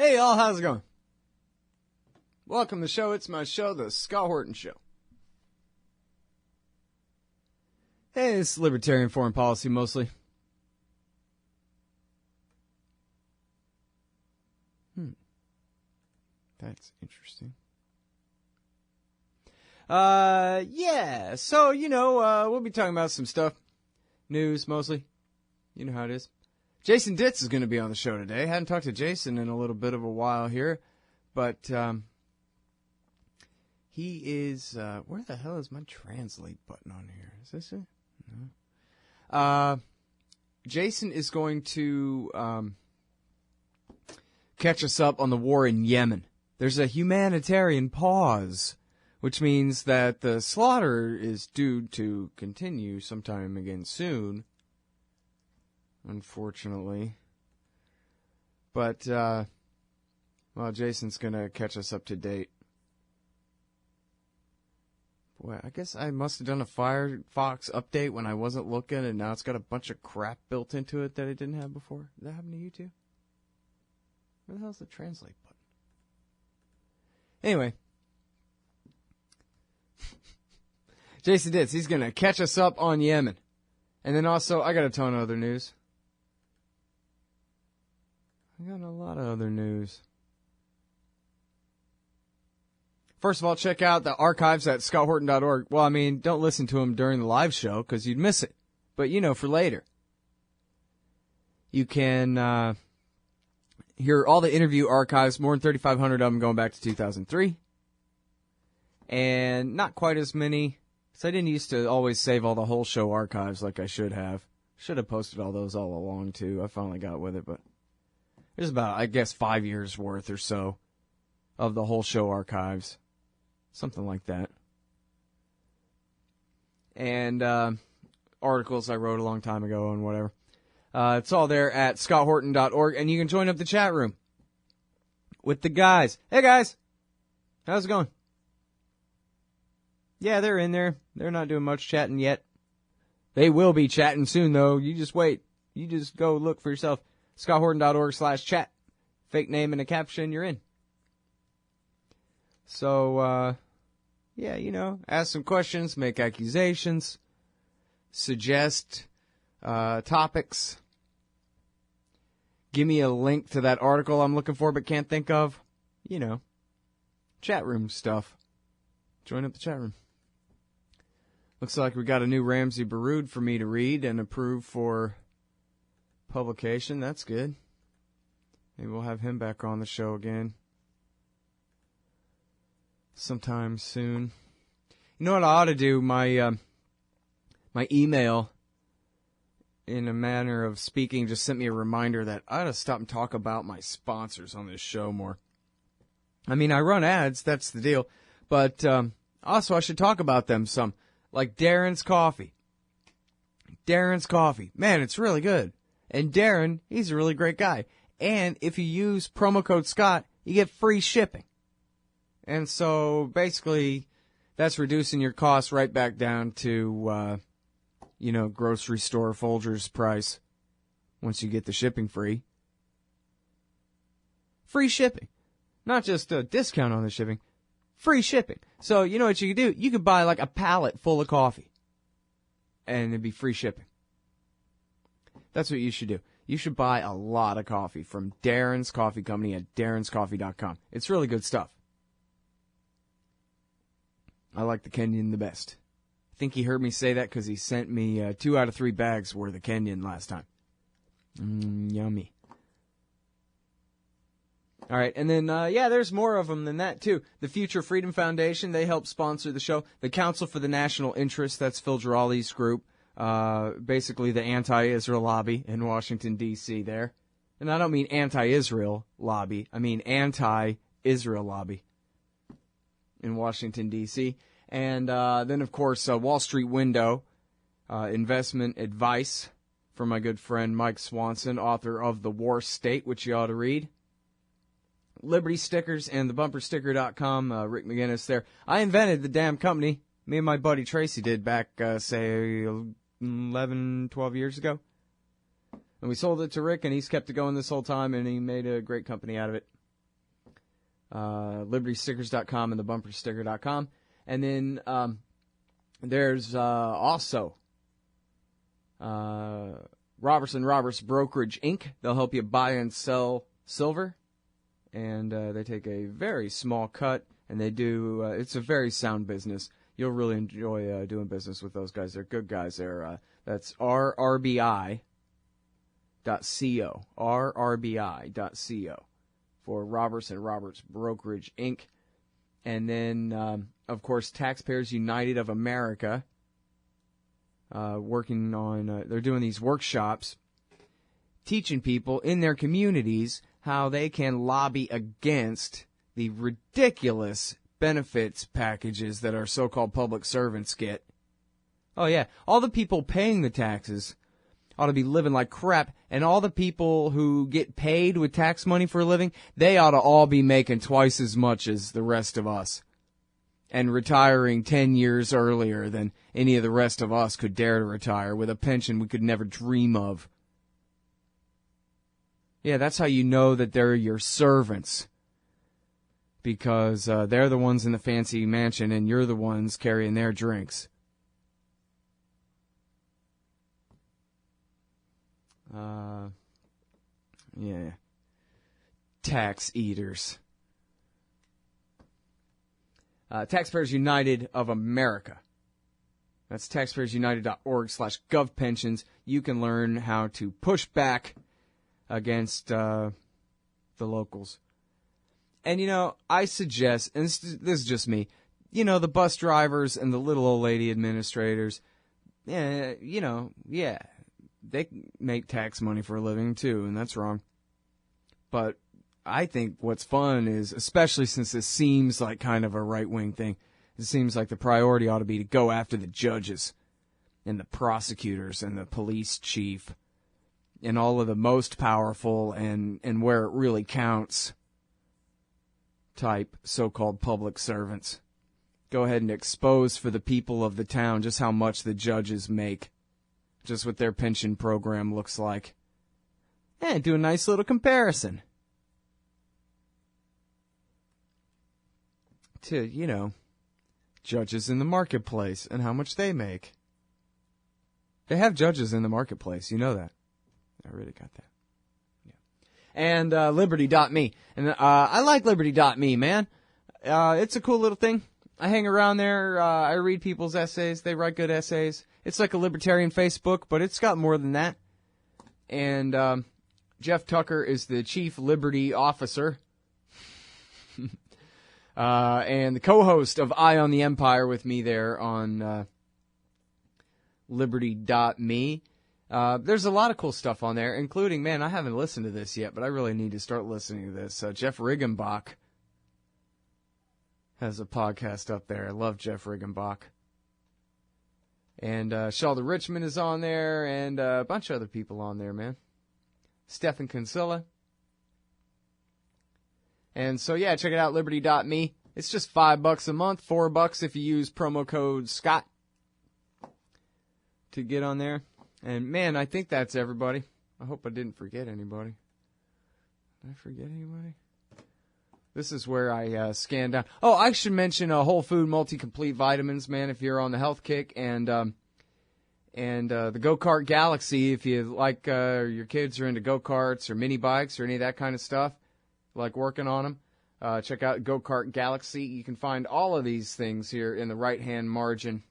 Hey, y'all, how's it going? Welcome to the show. It's my show, The Scott Horton Show. Hey, it's libertarian foreign policy, mostly. That's interesting. Yeah, so, we'll be talking about some stuff. News, mostly. You know how it is. Jason Ditz is going to be on the show today. Hadn't talked to Jason in a little bit of a while here, but he is, where the hell is my translate button on here? Is this it? No. Jason is going to catch us up on the war in Yemen. There's a humanitarian pause, which means that the slaughter is due to continue sometime again soon, unfortunately. But, Jason's going to catch us up to date. Boy, I guess I must have done a Firefox update when I wasn't looking, and now it's got a bunch of crap built into it that it didn't have before. Did that happen to you too? Where the hell's the translate button? Anyway. Jason Ditz, he's going to catch us up on Yemen. And then also, I got a ton of other news. I got a lot of other news. First of all, check out the archives at scotthorton.org. Well, I mean, don't listen to them during the live show because you'd miss it. But, for later. You can hear all the interview archives, more than 3,500 of them going back to 2003. And not quite as many. So I didn't used to always save all the whole show archives like I should have. Should have posted all those all along, too. I finally got with it, but there's about, I guess, 5 years worth or so of the whole show archives. Something like that. And articles I wrote a long time ago and whatever. It's all there at scotthorton.org, and you can join up the chat room with the guys. Hey, guys. How's it going? Yeah, they're in there. They're not doing much chatting yet. They will be chatting soon, though. You just wait. You just go look for yourself. scotthorton.org/chat. Fake name and a caption, you're in. So, ask some questions, make accusations, suggest topics. Give me a link to that article I'm looking for but can't think of. Chat room stuff. Join up the chat room. Looks like we got a new Ramsey Baroud for me to read and approve for publication. That's good. Maybe we'll have him back on the show again sometime soon. You know what I ought to do? My email, in a manner of speaking, just sent me a reminder that I ought to stop and talk about my sponsors on this show more. I mean, I run ads, that's the deal. But also I should talk about them some. Like Darren's Coffee. Darren's Coffee. Man, it's really good. And Darren, he's a really great guy. And if you use promo code Scott, you get free shipping. And so, basically, that's reducing your costs right back down to, grocery store Folgers price once you get the shipping free. Free shipping. Not just a discount on the shipping. Free shipping. So, you know what you could do? You could buy like a pallet full of coffee. And it'd be free shipping. That's what you should do. You should buy a lot of coffee from Darren's Coffee Company at darrenscoffee.com. It's really good stuff. I like the Kenyan the best. I think he heard me say that because he sent me 2 out of 3 bags worth of Kenyan last time. Yummy. All right, and then, there's more of them than that, too. The Future Freedom Foundation, they help sponsor the show. The Council for the National Interest, that's Phil Giraldi's group. Basically the anti-Israel lobby in Washington, D.C. there. And I don't mean anti-Israel lobby. I mean anti-Israel lobby in Washington, D.C. And then, of course, Wall Street Window, investment advice from my good friend Mike Swanson, author of The War State, which you ought to read. Liberty Stickers and thebumpersticker.com, Rick McGinnis there. I invented the damn company. Me and my buddy Tracy did back, 11, 12 years ago. And we sold it to Rick, and he's kept it going this whole time, and he made a great company out of it. LibertyStickers.com and thebumpersticker.com. And then there's also Roberts Brokerage, Inc. They'll help you buy and sell silver. And they take a very small cut, and they do, it's a very sound business. You'll really enjoy doing business with those guys. They're good guys. That's rrbi.co, rrbi.co for Roberts Brokerage, Inc. And then, of course, Taxpayers United of America, working on, they're doing these workshops, teaching people in their communities how they can lobby against the ridiculous benefits packages that our so-called public servants get. Oh, yeah. All the people paying the taxes ought to be living like crap, and all the people who get paid with tax money for a living, they ought to all be making twice as much as the rest of us and retiring 10 years earlier than any of the rest of us could dare to retire with a pension we could never dream of. Yeah, that's how you know that they're your servants. Because they're the ones in the fancy mansion and you're the ones carrying their drinks. Yeah. Tax eaters. Taxpayers United of America. That's taxpayersunited.org/govpensions. You can learn how to push back against the locals. And, I suggest, and this is just me, the bus drivers and the little old lady administrators, they make tax money for a living too, and that's wrong. But I think what's fun is, especially since this seems like kind of a right-wing thing, it seems like the priority ought to be to go after the judges and the prosecutors and the police chief and all of the most powerful and where it really counts type so-called public servants. Go ahead and expose for the people of the town just how much the judges make, just what their pension program looks like. And do a nice little comparison to, judges in the marketplace and how much they make. They have judges in the marketplace, you know that. I really got that. Yeah. And Liberty.me. And I like Liberty.me, man. It's a cool little thing. I hang around there. I read people's essays. They write good essays. It's like a libertarian Facebook, but it's got more than that. And Jeff Tucker is the chief liberty officer. And the co-host of Eye on the Empire with me there on Liberty.me. There's a lot of cool stuff on there, including, man, I haven't listened to this yet, but I really need to start listening to this. Jeff Riggenbach has a podcast up there. I love Jeff Riggenbach. And Shelda Richmond is on there, and a bunch of other people on there, man. Stephen Kinsella. And so, yeah, check it out, Liberty.me. It's just $5 a month, $4 if you use promo code Scott to get on there. And, man, I think that's everybody. I hope I didn't forget anybody. Did I forget anybody? This is where I scan down. Oh, I should mention Whole Food Multi-Complete Vitamins, man, if you're on the health kick. And the Go-Kart Galaxy, if you like your kids are into go-karts or mini bikes or any of that kind of stuff, like working on them, check out Go-Kart Galaxy. You can find all of these things here in the right-hand margin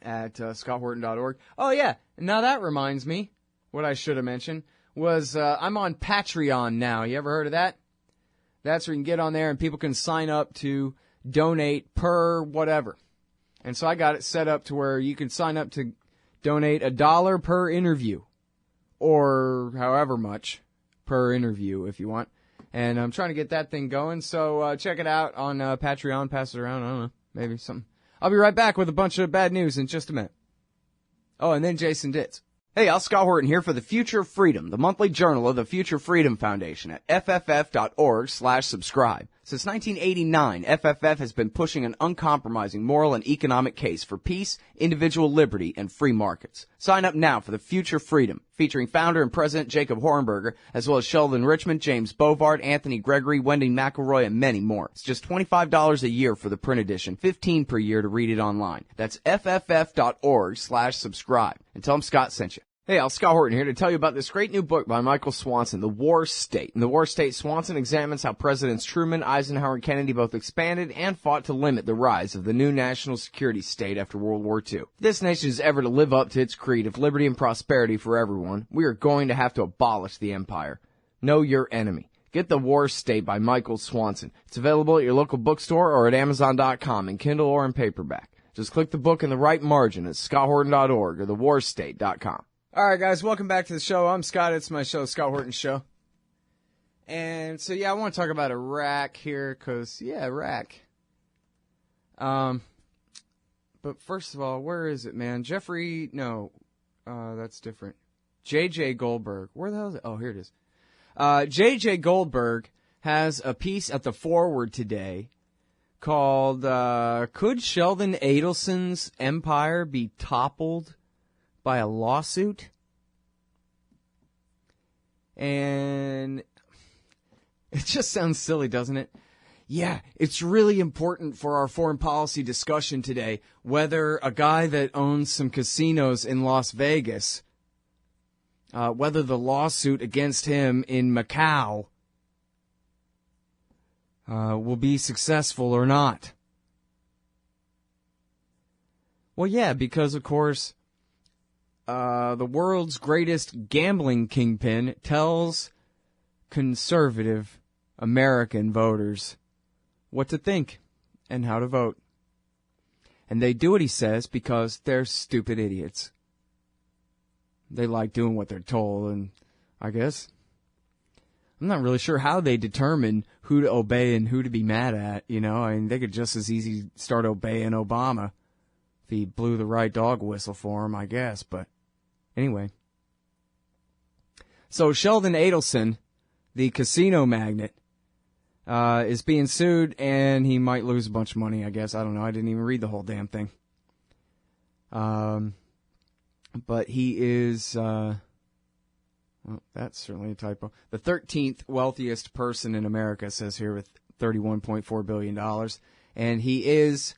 at scotthorton.org. Oh, yeah. Now that reminds me, what I should have mentioned was I'm on Patreon now. You ever heard of that? That's where you can get on there and people can sign up to donate per whatever. And so I got it set up to where you can sign up to donate $1 per interview or however much per interview if you want. And I'm trying to get that thing going. So check it out on Patreon. Pass it around. I don't know. Maybe something. I'll be right back with a bunch of bad news in just a minute. Oh, and then Jason Ditz. Hey, y'all, Scott Horton here for the Future of Freedom, the monthly journal of the Future Freedom Foundation at fff.org/subscribe. Since 1989, FFF has been pushing an uncompromising moral and economic case for peace, individual liberty, and free markets. Sign up now for the Future Freedom, featuring founder and president Jacob Hornberger, as well as Sheldon Richmond, James Bovard, Anthony Gregory, Wendy McElroy, and many more. It's just $25 a year for the print edition, $15 per year to read it online. That's fff.org/subscribe. And tell them Scott sent you. Hey, Scott Horton here to tell you about this great new book by Michael Swanson, The War State. In The War State, Swanson examines how Presidents Truman, Eisenhower, and Kennedy both expanded and fought to limit the rise of the new national security state after World War II. If this nation is ever to live up to its creed of liberty and prosperity for everyone, we are going to have to abolish the empire. Know your enemy. Get The War State by Michael Swanson. It's available at your local bookstore or at Amazon.com in Kindle or in paperback. Just click the book in the right margin at ScottHorton.org or TheWarState.com. All right, guys, welcome back to the show. I'm Scott. It's my show, Scott Horton Show. And so, I want to talk about Iraq here because, Iraq. But first of all, where is it, man? That's different. J.J. Goldberg. Where the hell is it? Oh, here it is. J.J. Goldberg has a piece at the Forward today called, Could Sheldon Adelson's Empire Be Toppled by a Lawsuit? And it just sounds silly, doesn't it? Yeah, it's really important for our foreign policy discussion today whether a guy that owns some casinos in Las Vegas, whether the lawsuit against him in Macau will be successful or not. Well, yeah, because, of course, the world's greatest gambling kingpin tells conservative American voters what to think and how to vote. And they do what he says because they're stupid idiots. They like doing what they're told, and I guess I'm not really sure how they determine who to obey and who to be mad at, I mean, they could just as easy start obeying Obama if he blew the right dog whistle for him, I guess, but anyway. So Sheldon Adelson, the casino magnate, is being sued, and he might lose a bunch of money, I guess. I don't know. I didn't even read the whole damn thing. But he is, that's certainly a typo. The 13th wealthiest person in America, says here, with $31.4 billion. And he is,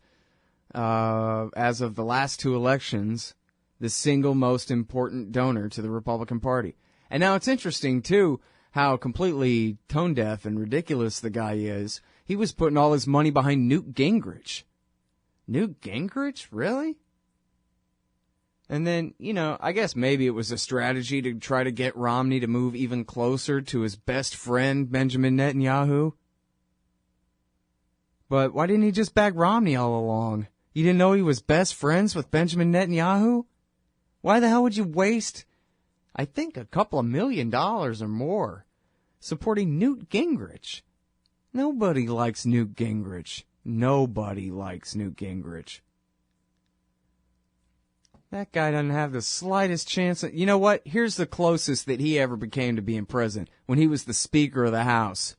as of the last two elections, the single most important donor to the Republican Party. And now it's interesting, too, how completely tone-deaf and ridiculous the guy is. He was putting all his money behind Newt Gingrich. Newt Gingrich? Really? And then, I guess maybe it was a strategy to try to get Romney to move even closer to his best friend, Benjamin Netanyahu. But why didn't he just back Romney all along? You didn't know he was best friends with Benjamin Netanyahu? Why the hell would you waste, I think, a couple of $1 million or more supporting Newt Gingrich? Nobody likes Newt Gingrich. Nobody likes Newt Gingrich. That guy doesn't have the slightest chance. You know what? Here's the closest that he ever became to being president, when he was the Speaker of the House.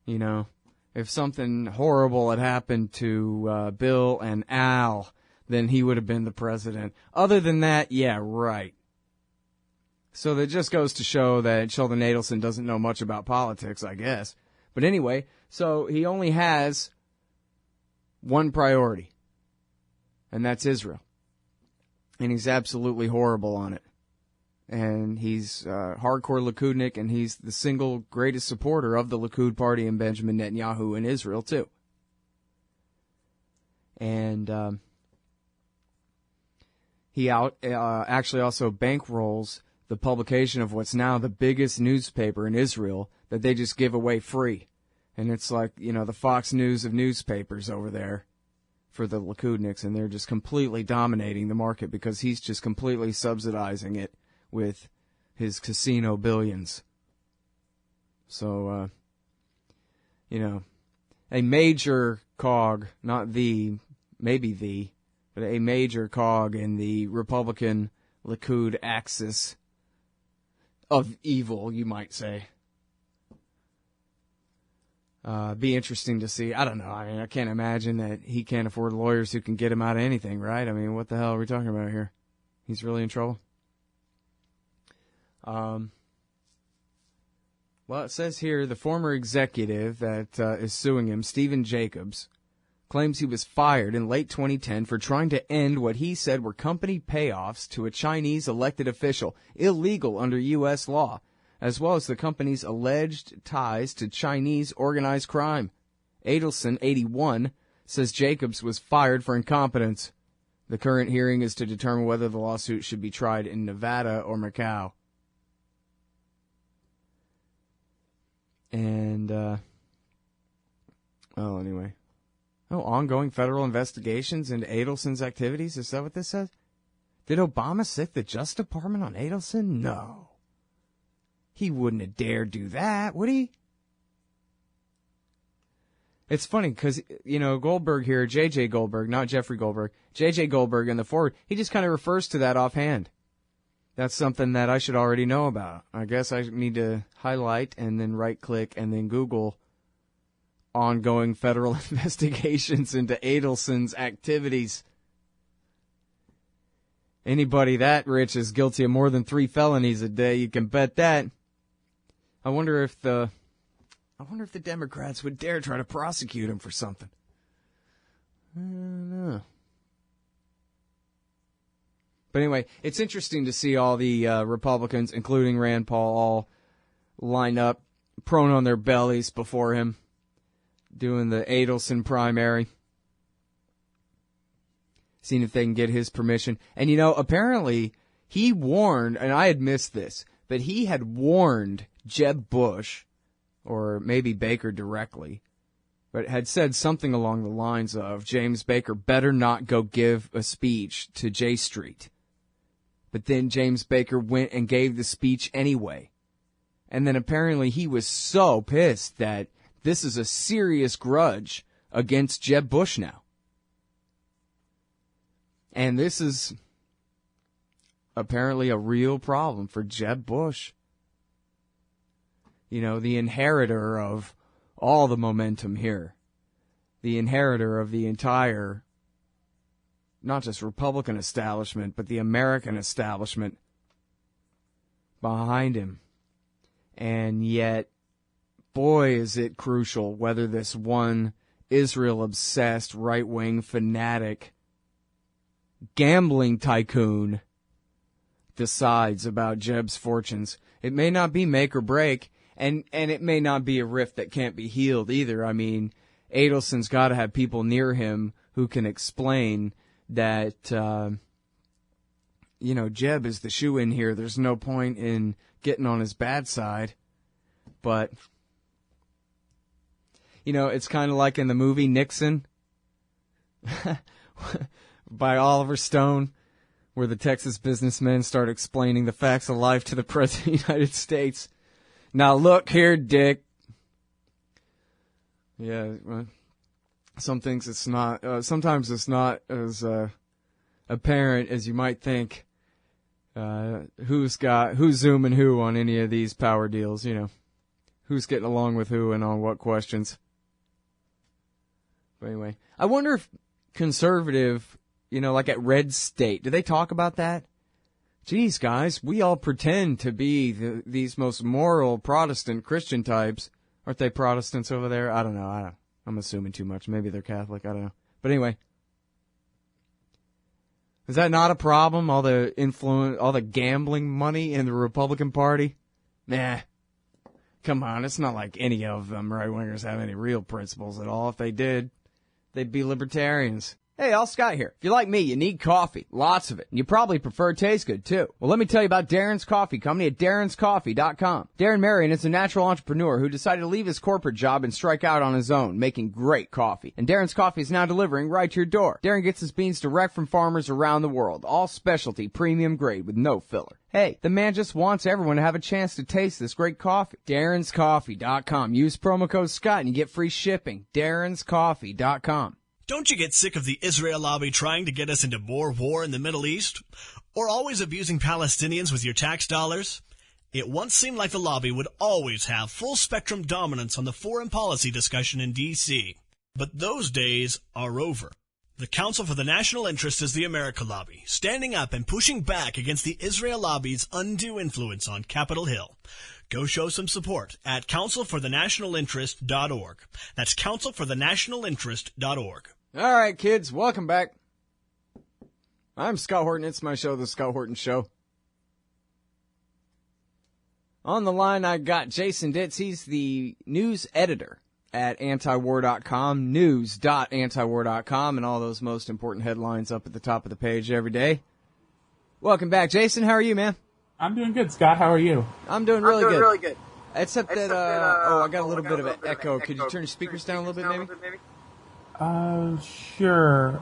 If something horrible had happened to Bill and Al, then he would have been the president. Other than that, yeah, right. So that just goes to show that Sheldon Adelson doesn't know much about politics, I guess. But anyway, so he only has one priority, and that's Israel. And he's absolutely horrible on it. And he's hardcore Likudnik, and he's the single greatest supporter of the Likud party and Benjamin Netanyahu in Israel, too. And he actually also bankrolls the publication of what's now the biggest newspaper in Israel that they just give away free. And it's like, the Fox News of newspapers over there for the Likudniks, and they're just completely dominating the market because he's just completely subsidizing it with his casino billions. So, a major cog, not the, maybe the, but a major cog in the Republican Likud axis of evil, you might say. Be interesting to see. I don't know. I mean, I can't imagine that he can't afford lawyers who can get him out of anything, right? I mean, what the hell are we talking about here? He's really in trouble. Well, it says here the former executive that is suing him, Stephen Jacobs, claims he was fired in late 2010 for trying to end what he said were company payoffs to a Chinese elected official, illegal under U.S. law, as well as the company's alleged ties to Chinese organized crime. Adelson, 81, says Jacobs was fired for incompetence. The current hearing is to determine whether the lawsuit should be tried in Nevada or Macau. And, anyway. Ongoing federal investigations into Adelson's activities? Is that what this says? Did Obama sic the Justice Department on Adelson? No. He wouldn't have dared do that, would he? It's funny because, Goldberg here, J.J. Goldberg, not Jeffrey Goldberg, J.J. Goldberg in the forward, he just kind of refers to that offhand. That's something that I should already know about. I guess I need to highlight and then right-click and then Google ongoing federal investigations into Adelson's activities. Anybody that rich is guilty of more than 3 felonies a day, you can bet that. I wonder if the Democrats would dare try to prosecute him for something. I don't know. But anyway, it's interesting to see all the Republicans, including Rand Paul, all line up, prone on their bellies before him, doing the Adelson primary, seeing if they can get his permission. And, apparently he warned, and I had missed this, but he had warned Jeb Bush, or maybe Baker directly, but had said something along the lines of, James Baker better not go give a speech to J Street. But then James Baker went and gave the speech anyway. And then apparently he was so pissed that this is a serious grudge against Jeb Bush now. And this is apparently a real problem for Jeb Bush. The inheritor of all the momentum here. The inheritor of the entire, not just Republican establishment, but the American establishment behind him. And yet, boy, is it crucial whether this one Israel-obsessed, right-wing fanatic gambling tycoon decides about Jeb's fortunes. It may not be make or break, and it may not be a rift that can't be healed either. I mean, Adelson's got to have people near him who can explain that, Jeb is the shoe-in here. There's no point in getting on his bad side. But, it's kind of like in the movie Nixon by Oliver Stone, where the Texas businessmen start explaining the facts of life to the President of the United States. Now look here, Dick. Yeah, well, sometimes it's not as apparent as you might think. Who's zooming who on any of these power deals? Who's getting along with who and on what questions. But anyway, I wonder if conservative, like at Red State, do they talk about that? Geez, guys, we all pretend to be these most moral Protestant Christian types. Aren't they Protestants over there? I don't know. I'm assuming too much. Maybe they're Catholic. I don't know. But anyway, is that not a problem? All the influence, all the gambling money in the Republican Party? Nah. Come on, it's not like any of them right-wingers have any real principles at all. If they did, they'd be libertarians. Hey, Al Scott here. If you're like me, you need coffee. Lots of it. And you probably prefer it tastes good, too. Well, let me tell you about Darren's Coffee Company at darrenscoffee.com. Darren Marion is a natural entrepreneur who decided to leave his corporate job and strike out on his own, making great coffee. And Darren's Coffee is now delivering right to your door. Darren gets his beans direct from farmers around the world. All specialty, premium grade with no filler. Hey, the man just wants everyone to have a chance to taste this great coffee. darrenscoffee.com. Use promo code Scott and you get free shipping. darrenscoffee.com. Don't you get sick of the Israel lobby trying to get us into more war in the Middle East? Or always abusing Palestinians with your tax dollars? It once seemed like the lobby would always have full-spectrum dominance on the foreign policy discussion in D.C., but those days are over. The Council for the National Interest is the America Lobby, standing up and pushing back against the Israel Lobby's undue influence on Capitol Hill. Go show some support at councilforthenationalinterest.org. That's councilforthenationalinterest.org. All right, kids, welcome back. I'm Scott Horton. It's my show, The Scott Horton Show. On the line, I got Jason Ditz. He's the news editor at Antiwar.com, news.antiwar.com, and all those most important headlines up at the top of the page every day. Welcome back, Jason. How are you, man? I'm doing good, Scott. How are you? I'm doing really good. Except that, I got a little bit of an echo. Could you turn your speakers down a little bit, maybe? Sure.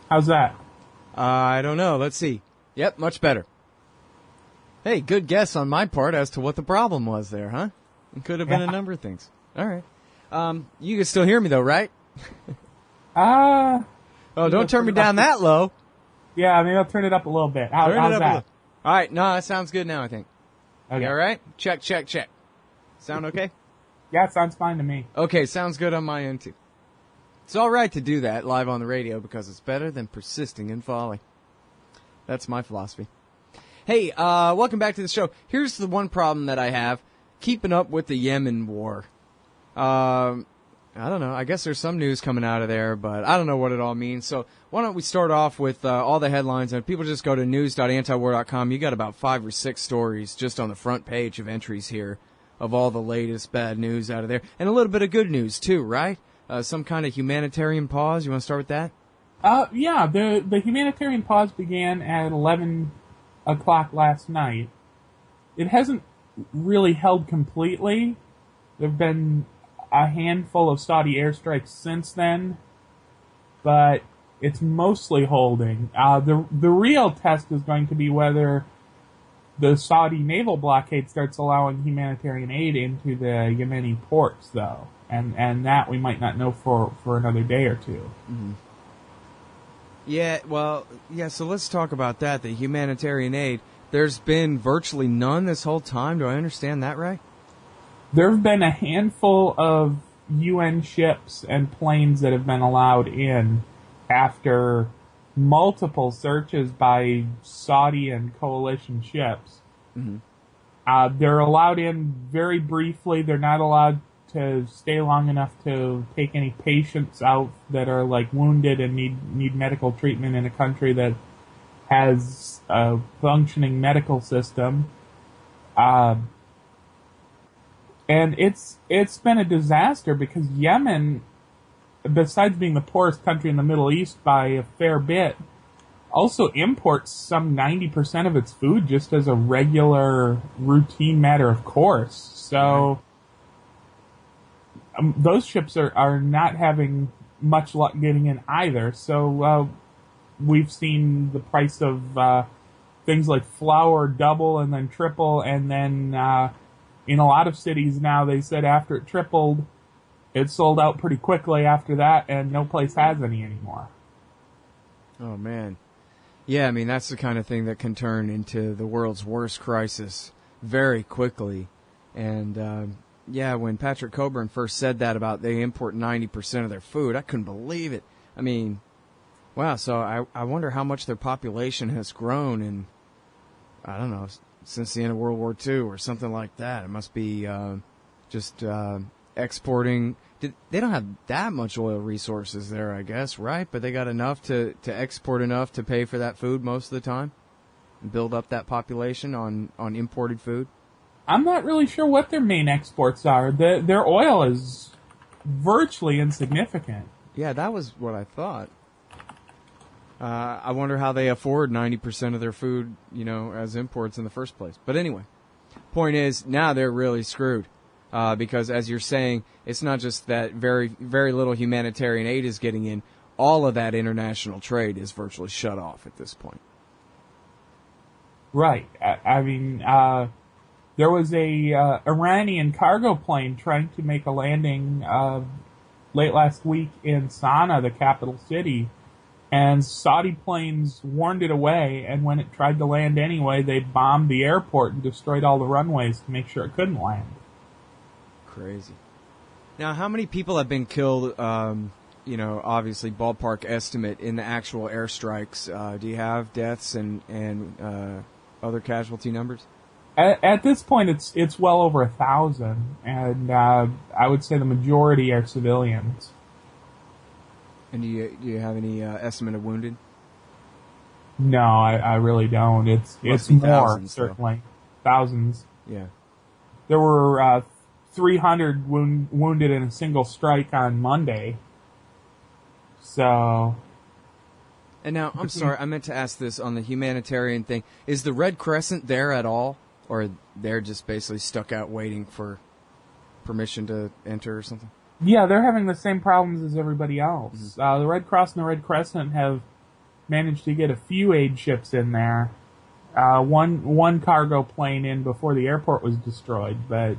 How's that? I don't know. Let's see. Yep, much better. Hey, good guess on my part as to what the problem was there, huh? It could have been a number of things. All right. You can still hear me, though, right? Oh, don't turn me down that low. Yeah, maybe I'll turn it up a little bit. How's that? All right. No, that sounds good now, I think. Okay. You all right? Check. Sound okay? Yeah, it sounds fine to me. Okay, sounds good on my end, too. It's all right to do that live on the radio because it's better than persisting in folly. That's my philosophy. Hey, welcome back to the show. Here's the one problem that I have. Keeping up with the Yemen war. I don't know. I guess there's some news coming out of there, but I don't know what it all means. So why don't we start off with all the headlines, and people just go to news.antiwar.com. You got about 5 or 6 stories just on the front page of entries here of all the latest bad news out of there. And a little bit of good news, too, right? Some kind of humanitarian pause. You want to start with that? Yeah. The humanitarian pause began at 11 o'clock last night. It hasn't really held completely. There have been a handful of Saudi airstrikes since then, but it's mostly holding. The real test is going to be whether the Saudi naval blockade starts allowing humanitarian aid into the Yemeni ports, though. And that we might not know for another day or two. Mm-hmm. Yeah, so let's talk about that, the humanitarian aid. There's been virtually none this whole time. Do I understand that right? There have been a handful of UN ships and planes that have been allowed in after multiple searches by Saudi and coalition ships. Mm-hmm. They're allowed in very briefly. They're not allowed to stay long enough to take any patients out that are like wounded and need medical treatment in a country that has a functioning medical system. And it's been a disaster because Yemen, besides being the poorest country in the Middle East by a fair bit, also imports some 90% of its food just as a regular routine matter of course. So those ships are not having much luck getting in either. So we've seen the price of things like flour double and then triple, and then in a lot of cities now they said after it tripled, it sold out pretty quickly after that, and no place has any anymore. Oh, man. Yeah, I mean, that's the kind of thing that can turn into the world's worst crisis very quickly. And, yeah, when Patrick Coburn first said that about they import 90% of their food, I couldn't believe it. I mean, wow, so I wonder how much their population has grown in, I don't know, since the end of World War II or something like that. It must be just exporting. They don't have that much oil resources there, I guess, right? But they got enough to export enough to pay for that food most of the time and build up that population on imported food. I'm not really sure what their main exports are. Their oil is virtually insignificant. Yeah, that was what I thought. I wonder how they afford 90% of their food, as imports in the first place. But anyway, point is, now they're really screwed. Because as you're saying, it's not just that very, very little humanitarian aid is getting in. All of that international trade is virtually shut off at this point. Right. I mean, there was a Iranian cargo plane trying to make a landing late last week in Sana'a, the capital city, And Saudi planes warned it away, and when it tried to land anyway, they bombed the airport and destroyed all the runways to make sure it couldn't land. Crazy. Now, how many people have been killed, obviously ballpark estimate in the actual airstrikes? Do you have deaths and other casualty numbers? At this point, it's well over 1,000, and I would say the majority are civilians. And do you have any estimate of wounded? No, I really don't. It's more, thousands, certainly. Though. Thousands. Yeah. There were 300 wounded in a single strike on Monday. So... And now, I'm sorry, I meant to ask this on the humanitarian thing. Is the Red Crescent there at all? Or they're just basically stuck out waiting for permission to enter or something? Yeah, they're having the same problems as everybody else. The Red Cross and the Red Crescent have managed to get a few aid ships in there. One cargo plane in before the airport was destroyed, but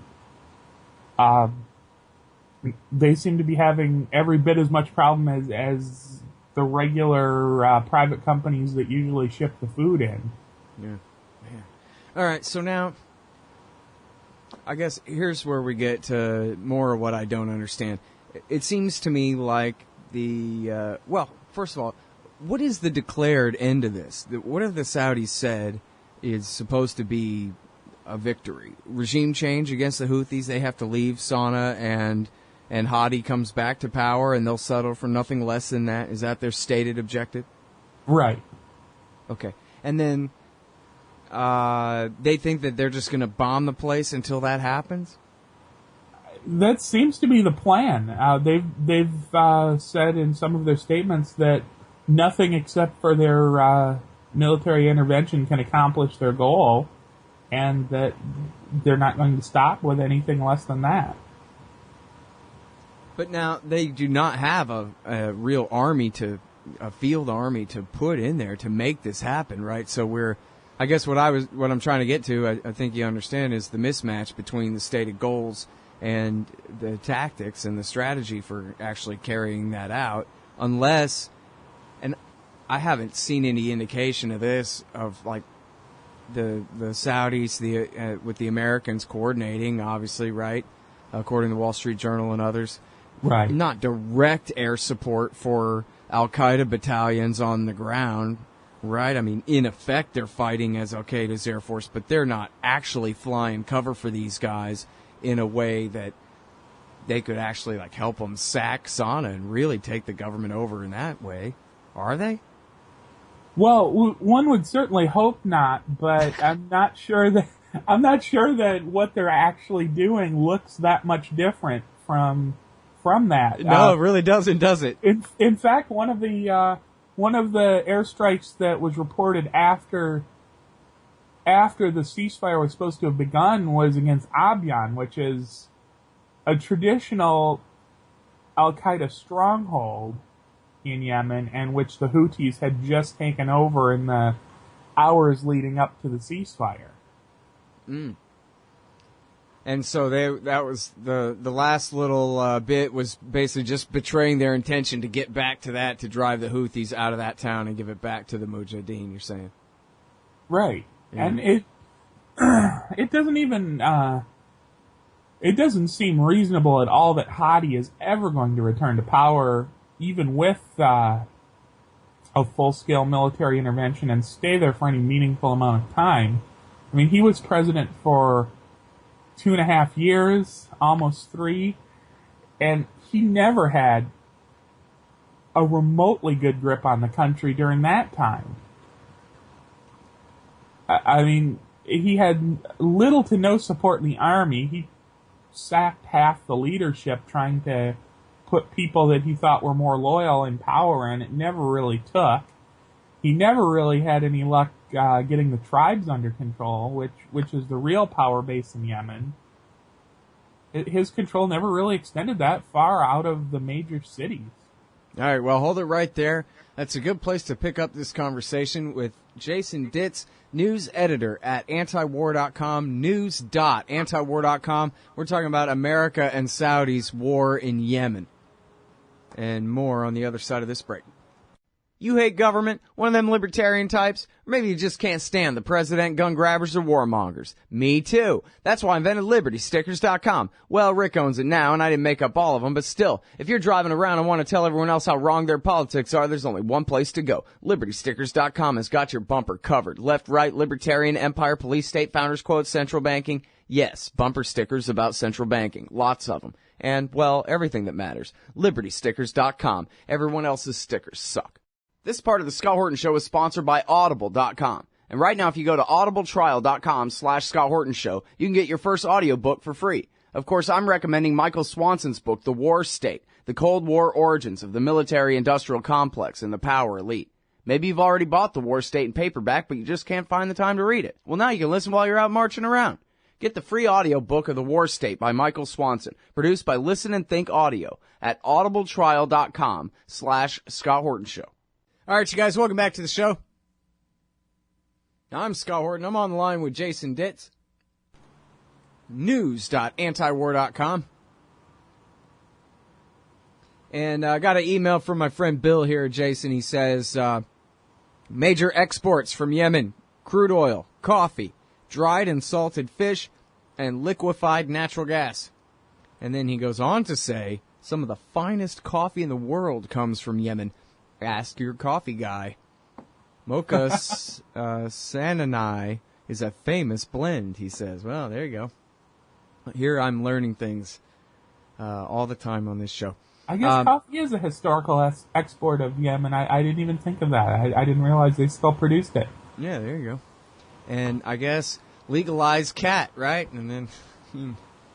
they seem to be having every bit as much problem as the regular private companies that usually ship the food in. Yeah. All right, so now, I guess here's where we get to more of what I don't understand. It seems to me like first of all, what is the declared end of this? What have the Saudis said is supposed to be a victory? Regime change against the Houthis, they have to leave Sana'a and Hadi comes back to power and they'll settle for nothing less than that? Is that their stated objective? Right. Okay. And then they think that they're just going to bomb the place until that happens? That seems to be the plan. They've said in some of their statements that nothing except for their military intervention can accomplish their goal, and that they're not going to stop with anything less than that. But now they do not have a real army a field army to put in there to make this happen, right? So I guess what I'm trying to get to, I think you understand, is the mismatch between the stated goals and the tactics and the strategy for actually carrying that out. Unless, and I haven't seen any indication of this, of like the Saudis, with the Americans coordinating, obviously, right? According to the Wall Street Journal and others. Right. Not direct air support for Al-Qaeda battalions on the ground. Right, I mean, in effect, they're fighting as Al-Qaeda's Air Force, but they're not actually flying cover for these guys in a way that they could actually help them sack Sana'a and really take the government over in that way, are they? Well, one would certainly hope not, but I'm not sure that what they're actually doing looks that much different from that. No, it really doesn't, does it? In fact, one of the airstrikes that was reported after the ceasefire was supposed to have begun was against Abyan, which is a traditional Al-Qaeda stronghold in Yemen, and which the Houthis had just taken over in the hours leading up to the ceasefire. Mm. And so that was the last little bit was basically just betraying their intention to get back to that, to drive the Houthis out of that town and give it back to the Mujahideen, you're saying? Right. Yeah. And it doesn't even, it doesn't seem reasonable at all that Hadi is ever going to return to power, even with a full-scale military intervention, and stay there for any meaningful amount of time. I mean, he was president for 2.5 years, almost 3, and he never had a remotely good grip on the country during that time. I mean, he had little to no support in the army. He sacked half the leadership trying to put people that he thought were more loyal in power, and it never really took. He never really had any luck getting the tribes under control, which is the real power base in Yemen. His control never really extended that far out of the major cities. All right, well, hold it right there. That's a good place to pick up this conversation with Jason Ditz, news editor at Antiwar.com, news.antiwar.com. We're talking about America and Saudi's war in Yemen. And more on the other side of this break. You hate government? One of them libertarian types? Or maybe you just can't stand the president, gun grabbers, or warmongers. Me too. That's why I invented LibertyStickers.com. Well, Rick owns it now, and I didn't make up all of them, but still, if you're driving around and want to tell everyone else how wrong their politics are, there's only one place to go. LibertyStickers.com has got your bumper covered. Left, right, libertarian, empire, police, state, founders quotes, central banking. Yes, bumper stickers about central banking. Lots of them. And, well, everything that matters. LibertyStickers.com. Everyone else's stickers suck. This part of the Scott Horton Show is sponsored by Audible.com. And right now, if you go to audibletrial.com/Scott Horton Show, you can get your first audiobook for free. Of course, I'm recommending Michael Swanson's book, The War State, The Cold War Origins of the Military-Industrial Complex and the Power Elite. Maybe you've already bought The War State in paperback, but you just can't find the time to read it. Well, now you can listen while you're out marching around. Get the free audiobook of The War State by Michael Swanson, produced by Listen and Think Audio at audibletrial.com/Scott Horton Show. All right, you guys, welcome back to the show. I'm Scott Horton. I'm on the line with Jason Ditz. News.Antiwar.com. And I got an email from my friend Bill here, Jason. He says, major exports from Yemen, crude oil, coffee, dried and salted fish, and liquefied natural gas. And then he goes on to say, some of the finest coffee in the world comes from Yemen. Ask your coffee guy. Mocha Sananai is a famous blend, he says. Well, there you go. Here I'm learning things all the time on this show. I guess coffee is a historical export of Yemen. I didn't even think of that. I didn't realize they still produced it. Yeah, there you go. And I guess legalize cat, right? And then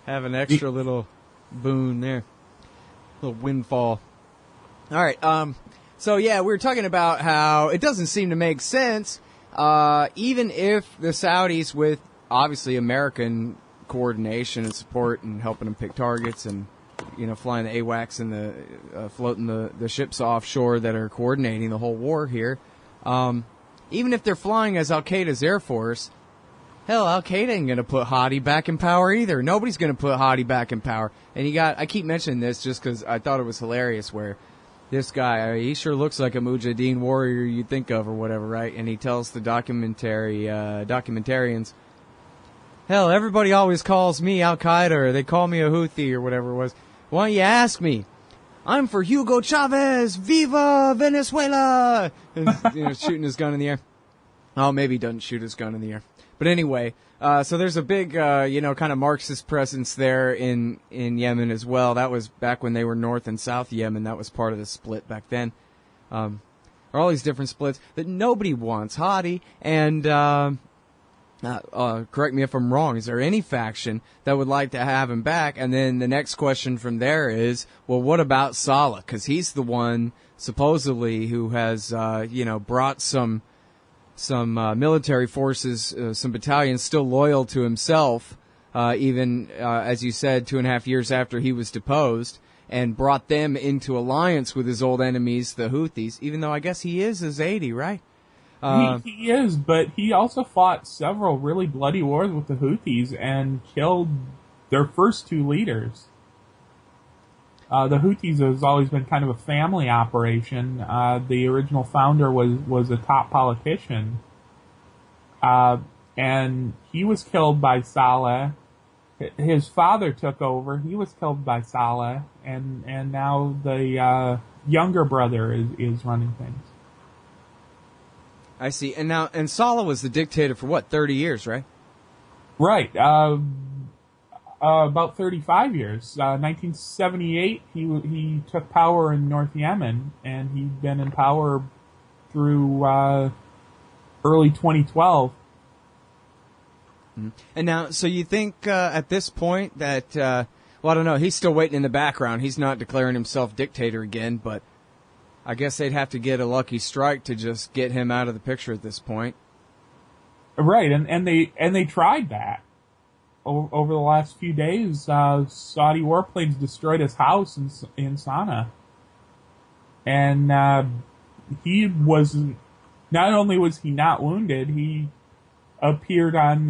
have an extra little boon there. Little windfall. All right, so yeah, we were talking about how it doesn't seem to make sense, even if the Saudis, with obviously American coordination and support and helping them pick targets and, you know, flying the AWACS and the floating the ships offshore that are coordinating the whole war here, even if they're flying as Al-Qaeda's Air Force, hell, Al-Qaeda ain't going to put Hadi back in power either. Nobody's going to put Hadi back in power. And I keep mentioning this just because I thought it was hilarious where this guy, he sure looks like a Mujahideen warrior you'd think of or whatever, right? And he tells the documentarians, hell, everybody always calls me Al-Qaeda or they call me a Houthi or whatever it was. Why don't you ask me? I'm for Hugo Chavez! Viva Venezuela! And, you know, shooting his gun in the air. Oh, maybe he doesn't shoot his gun in the air. But anyway, so there's a big, kind of Marxist presence there in Yemen as well. That was back when they were North and South Yemen. That was part of the split back then. There are all these different splits that nobody wants. Hadi, and correct me if I'm wrong, is there any faction that would like to have him back? And then the next question from there is, well, what about Saleh? Because he's the one, supposedly, who has, brought some military forces, some battalions still loyal to himself, even, as you said, 2.5 years after he was deposed, and brought them into alliance with his old enemies, the Houthis, even though I guess he is a Zaidi, right? He is, but he also fought several really bloody wars with the Houthis and killed their first two leaders. The Houthis has always been kind of a family operation. The original founder was a top politician. And he was killed by Saleh. His father took over. He was killed by Saleh. And now the younger brother is running things. I see. And Saleh was the dictator for what, 30 years, right? Right. About 35 years. 1978, he took power in North Yemen, and he'd been in power through early 2012. And now, so you think at this point that, I don't know, he's still waiting in the background. He's not declaring himself dictator again, but I guess they'd have to get a lucky strike to just get him out of the picture at this point. Right, and they tried that. Over the last few days, Saudi warplanes destroyed his house in Sana'a. And he was, not only was he not wounded, he appeared on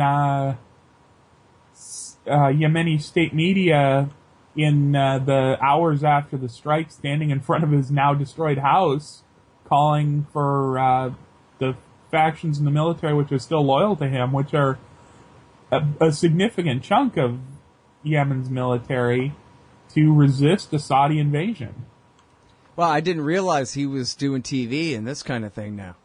Yemeni state media in the hours after the strike, standing in front of his now destroyed house, calling for the factions in the military which are still loyal to him, which are a significant chunk of Yemen's military, to resist a Saudi invasion. Well, I didn't realize he was doing TV and this kind of thing now.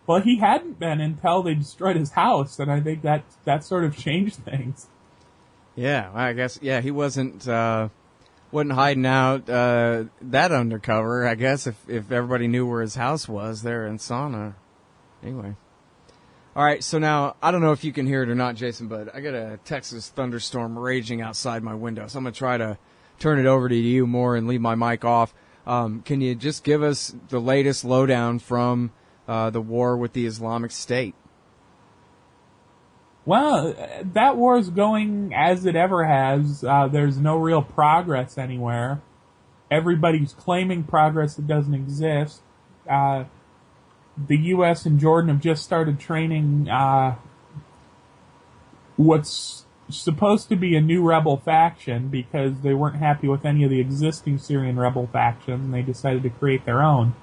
Well, he hadn't been until they destroyed his house, and I think that sort of changed things. Yeah, I guess, he wasn't hiding out that undercover, I guess, if everybody knew where his house was there in Sana'a. Anyway. All right, so now, I don't know if you can hear it or not, Jason, but I got a Texas thunderstorm raging outside my window, so I'm going to try to turn it over to you more and leave my mic off. Can you just give us the latest lowdown from the war with the Islamic State? Well, that war is going as it ever has. There's no real progress anywhere. Everybody's claiming progress that doesn't exist. The U.S. and Jordan have just started training what's supposed to be a new rebel faction because they weren't happy with any of the existing Syrian rebel factions, and they decided to create their own.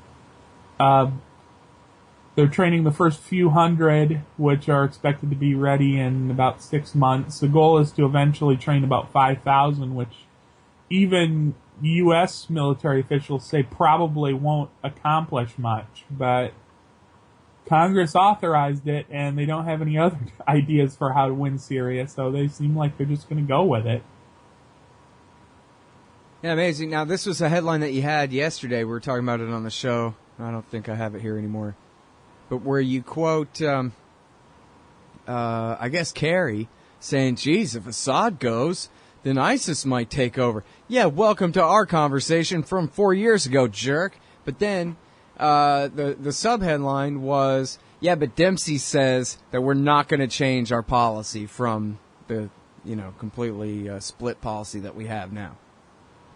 They're training the first few hundred, which are expected to be ready in about 6 months. The goal is to eventually train about 5,000, which even U.S. military officials say probably won't accomplish much, but Congress authorized it, and they don't have any other ideas for how to win Syria, so they seem like they're just going to go with it. Yeah, amazing. Now, this was a headline that you had yesterday. We were talking about it on the show. I don't think I have it here anymore. But where you quote, I guess, Kerry, saying, geez, if Assad goes, then ISIS might take over. Yeah, welcome to our conversation from 4 years ago, jerk. But then the sub-headline was, yeah, but Dempsey says that we're not going to change our policy from the, completely split policy that we have now.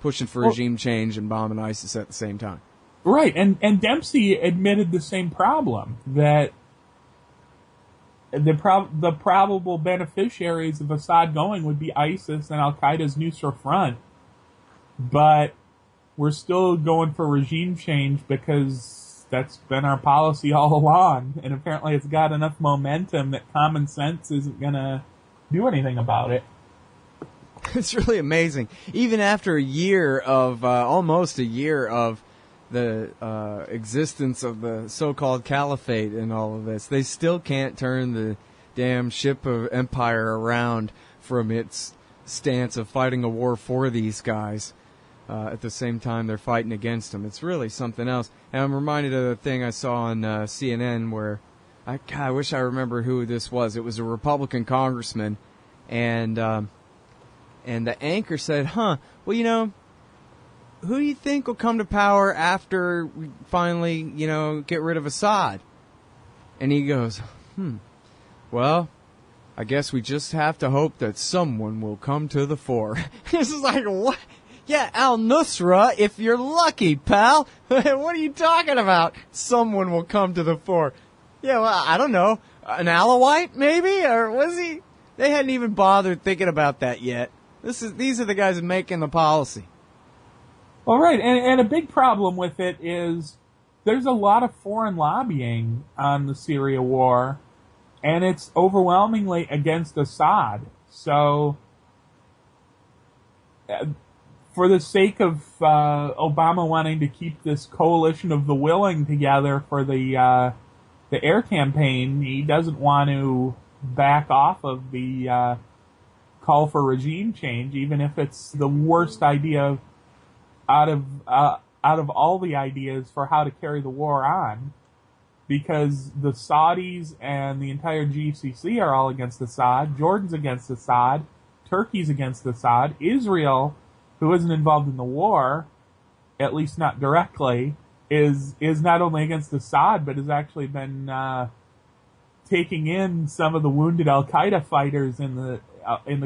Pushing for regime change and bombing ISIS at the same time. Right, and Dempsey admitted the same problem, that the probable beneficiaries of Assad going would be ISIS and Al-Qaeda's Nusra Front, but we're still going for regime change because that's been our policy all along, and apparently it's got enough momentum that common sense isn't going to do anything about it. It's really amazing. Even after almost a year of the existence of the so-called caliphate and all of this, they still can't turn the damn ship of empire around from its stance of fighting a war for these guys. At the same time, they're fighting against them. It's really something else. And I'm reminded of the thing I saw on CNN where I wish I remember who this was. It was a Republican congressman, and the anchor said, well, who do you think will come to power after we finally, get rid of Assad? And he goes, well, I guess we just have to hope that someone will come to the fore. This is like, what? Yeah, al-Nusra, if you're lucky, pal. What are you talking about? Someone will come to the fore. Yeah, well, I don't know. An Alawite, maybe? Or was he? They hadn't even bothered thinking about that yet. These are the guys making the policy. Well, right, and a big problem with it is there's a lot of foreign lobbying on the Syria war, and it's overwhelmingly against Assad. So, for the sake of Obama wanting to keep this coalition of the willing together for the air campaign, he doesn't want to back off of the call for regime change, even if it's the worst idea out of all the ideas for how to carry the war on, because the Saudis and the entire GCC are all against Assad, Jordan's against Assad, Turkey's against Assad, Israel, who isn't involved in the war, at least not directly, is not only against Assad, but has actually been taking in some of the wounded Al-Qaeda fighters in the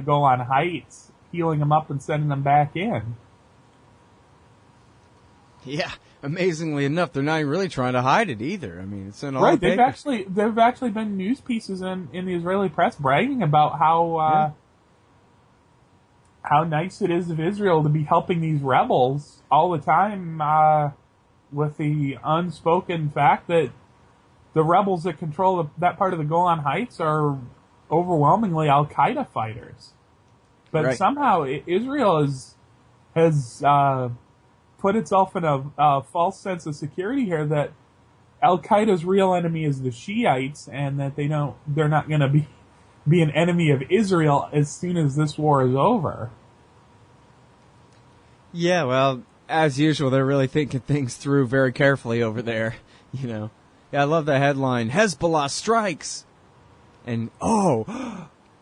Golan Heights, healing them up and sending them back in. Yeah, amazingly enough, they're not really trying to hide it either. I mean, it's in all right. the papers. There've actually been news pieces in the Israeli press bragging about how nice it is of Israel to be helping these rebels all the time with the unspoken fact that the rebels that control that part of the Golan Heights are overwhelmingly Al-Qaeda fighters. But right. somehow Israel has put itself in a false sense of security here that Al-Qaeda's real enemy is the Shiites, and that they're not going to be an enemy of Israel as soon as this war is over. Yeah, well, as usual, they're really thinking things through very carefully over there, you know. Yeah, I love the headline, Hezbollah strikes. And,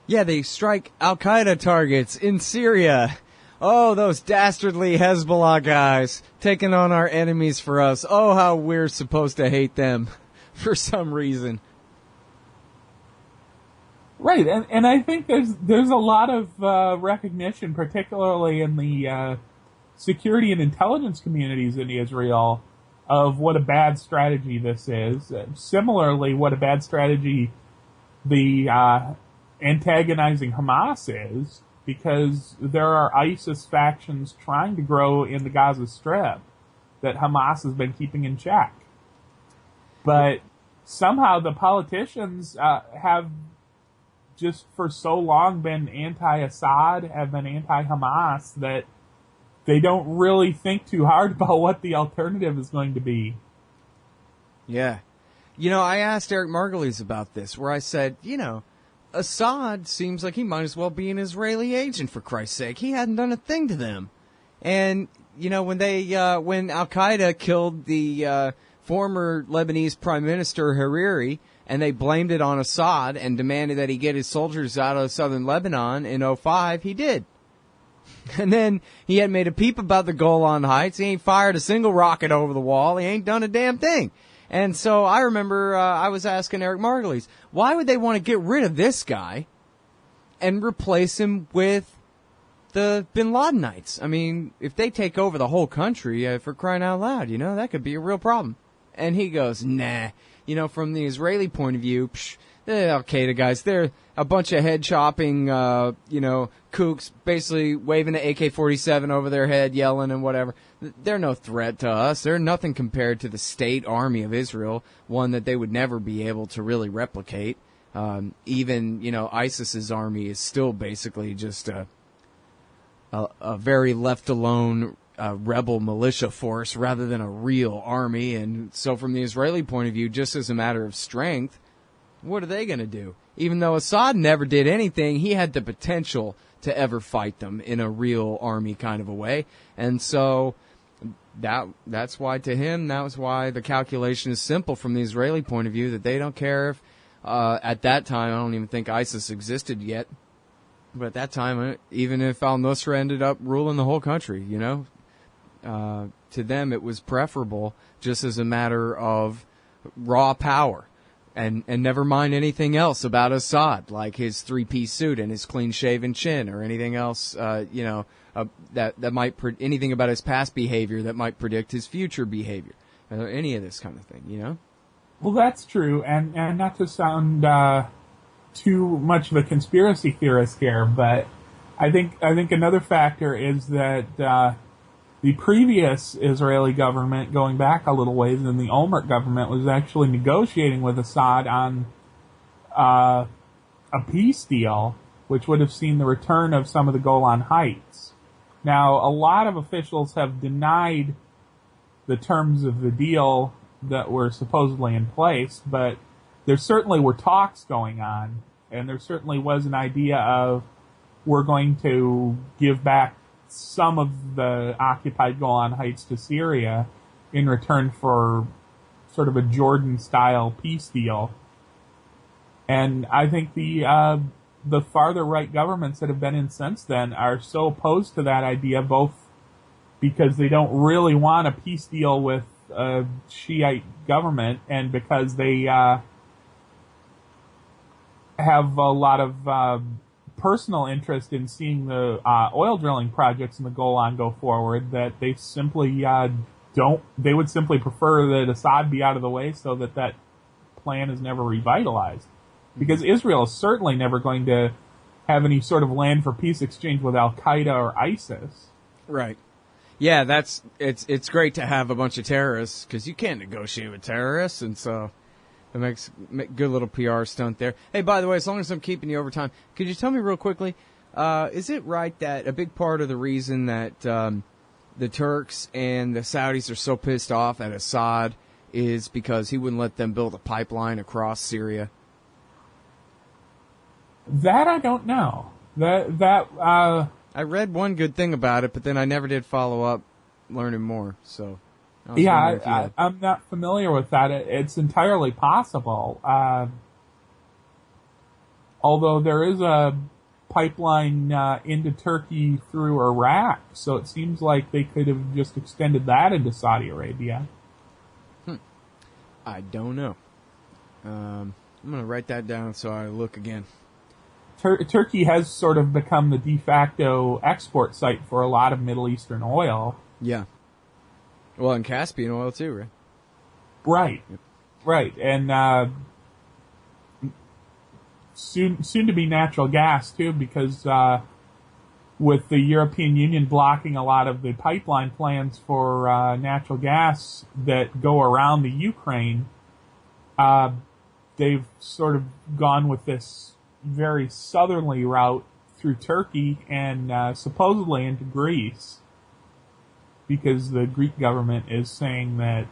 yeah, they strike Al-Qaeda targets in Syria. Oh, those dastardly Hezbollah guys taking on our enemies for us. Oh, how we're supposed to hate them for some reason. Right, and I think there's a lot of recognition, particularly in the security and intelligence communities in Israel, of what a bad strategy this is. Similarly, what a bad strategy the antagonizing Hamas is, because there are ISIS factions trying to grow in the Gaza Strip that Hamas has been keeping in check. But somehow the politicians have just for so long been anti-Assad, have been anti-Hamas, that they don't really think too hard about what the alternative is going to be. Yeah. You know, I asked Eric Margulies about this, where I said, you know, Assad seems like he might as well be an Israeli agent, for Christ's sake. He hadn't done a thing to them. And, you know, when Al-Qaeda killed the former Lebanese Prime Minister Hariri, and they blamed it on Assad and demanded that he get his soldiers out of southern Lebanon in 2005, he did. And then he hadn't made a peep about the Golan Heights. He ain't fired a single rocket over the wall. He ain't done a damn thing. And so I remember I was asking Eric Margulies, why would they want to get rid of this guy and replace him with the Bin Ladenites? I mean, if they take over the whole country, for crying out loud, you know, that could be a real problem. And he goes, nah. You know, from the Israeli point of view, the Al-Qaeda guys, they're a bunch of head-chopping, kooks, basically waving the AK-47 over their head, yelling and whatever. They're no threat to us. They're nothing compared to the state army of Israel, one that they would never be able to really replicate. Even, you know, ISIS's army is still basically just a very left-alone rebel militia force rather than a real army. And so from the Israeli point of view, just as a matter of strength, what are they going to do? Even though Assad never did anything, he had the potential to ever fight them in a real army kind of a way. And so that's why, to him, that was why the calculation is simple from the Israeli point of view, that they don't care if, at that time, I don't even think ISIS existed yet, but at that time, even if al-Nusra ended up ruling the whole country, you know, to them it was preferable just as a matter of raw power. And never mind anything else about Assad, like his three-piece suit and his clean-shaven chin, or anything else, that might anything about his past behavior that might predict his future behavior, any of this kind of thing, you know. Well, that's true, and not to sound too much of a conspiracy theorist here, but I think another factor is that the previous Israeli government, going back a little ways, and the Olmert government, was actually negotiating with Assad on a peace deal, which would have seen the return of some of the Golan Heights. Now, a lot of officials have denied the terms of the deal that were supposedly in place, but there certainly were talks going on, and there certainly was an idea of, we're going to give back some of the occupied Golan Heights to Syria in return for sort of a Jordan-style peace deal. And I think the farther right governments that have been in since then are so opposed to that idea, both because they don't really want a peace deal with a Shiite government, and because they have a lot of personal interest in seeing the oil drilling projects in the Golan go forward, that they simply they would simply prefer that Assad be out of the way so that plan is never revitalized. Because Israel is certainly never going to have any sort of land for peace exchange with Al-Qaeda or ISIS. Right. Yeah, it's great to have a bunch of terrorists because you can't negotiate with terrorists, and so it makes good little PR stunt there. Hey, by the way, as long as I'm keeping you over time, could you tell me real quickly, is it right that a big part of the reason that the Turks and the Saudis are so pissed off at Assad is because he wouldn't let them build a pipeline across Syria? That I don't know. I read one good thing about it, but then I never did follow up learning more. So, I'm not familiar with that. It's entirely possible. Although there is a pipeline into Turkey through Iraq, so it seems like they could have just extended that into Saudi Arabia. I don't know. I'm going to write that down so I look again. Turkey has sort of become the de facto export site for a lot of Middle Eastern oil. Yeah. Well, and Caspian oil too, right? Right. Yep. Right. And soon to be natural gas too, because with the European Union blocking a lot of the pipeline plans for natural gas that go around the Ukraine, they've sort of gone with this very southerly route through Turkey and supposedly into Greece, because the Greek government is saying that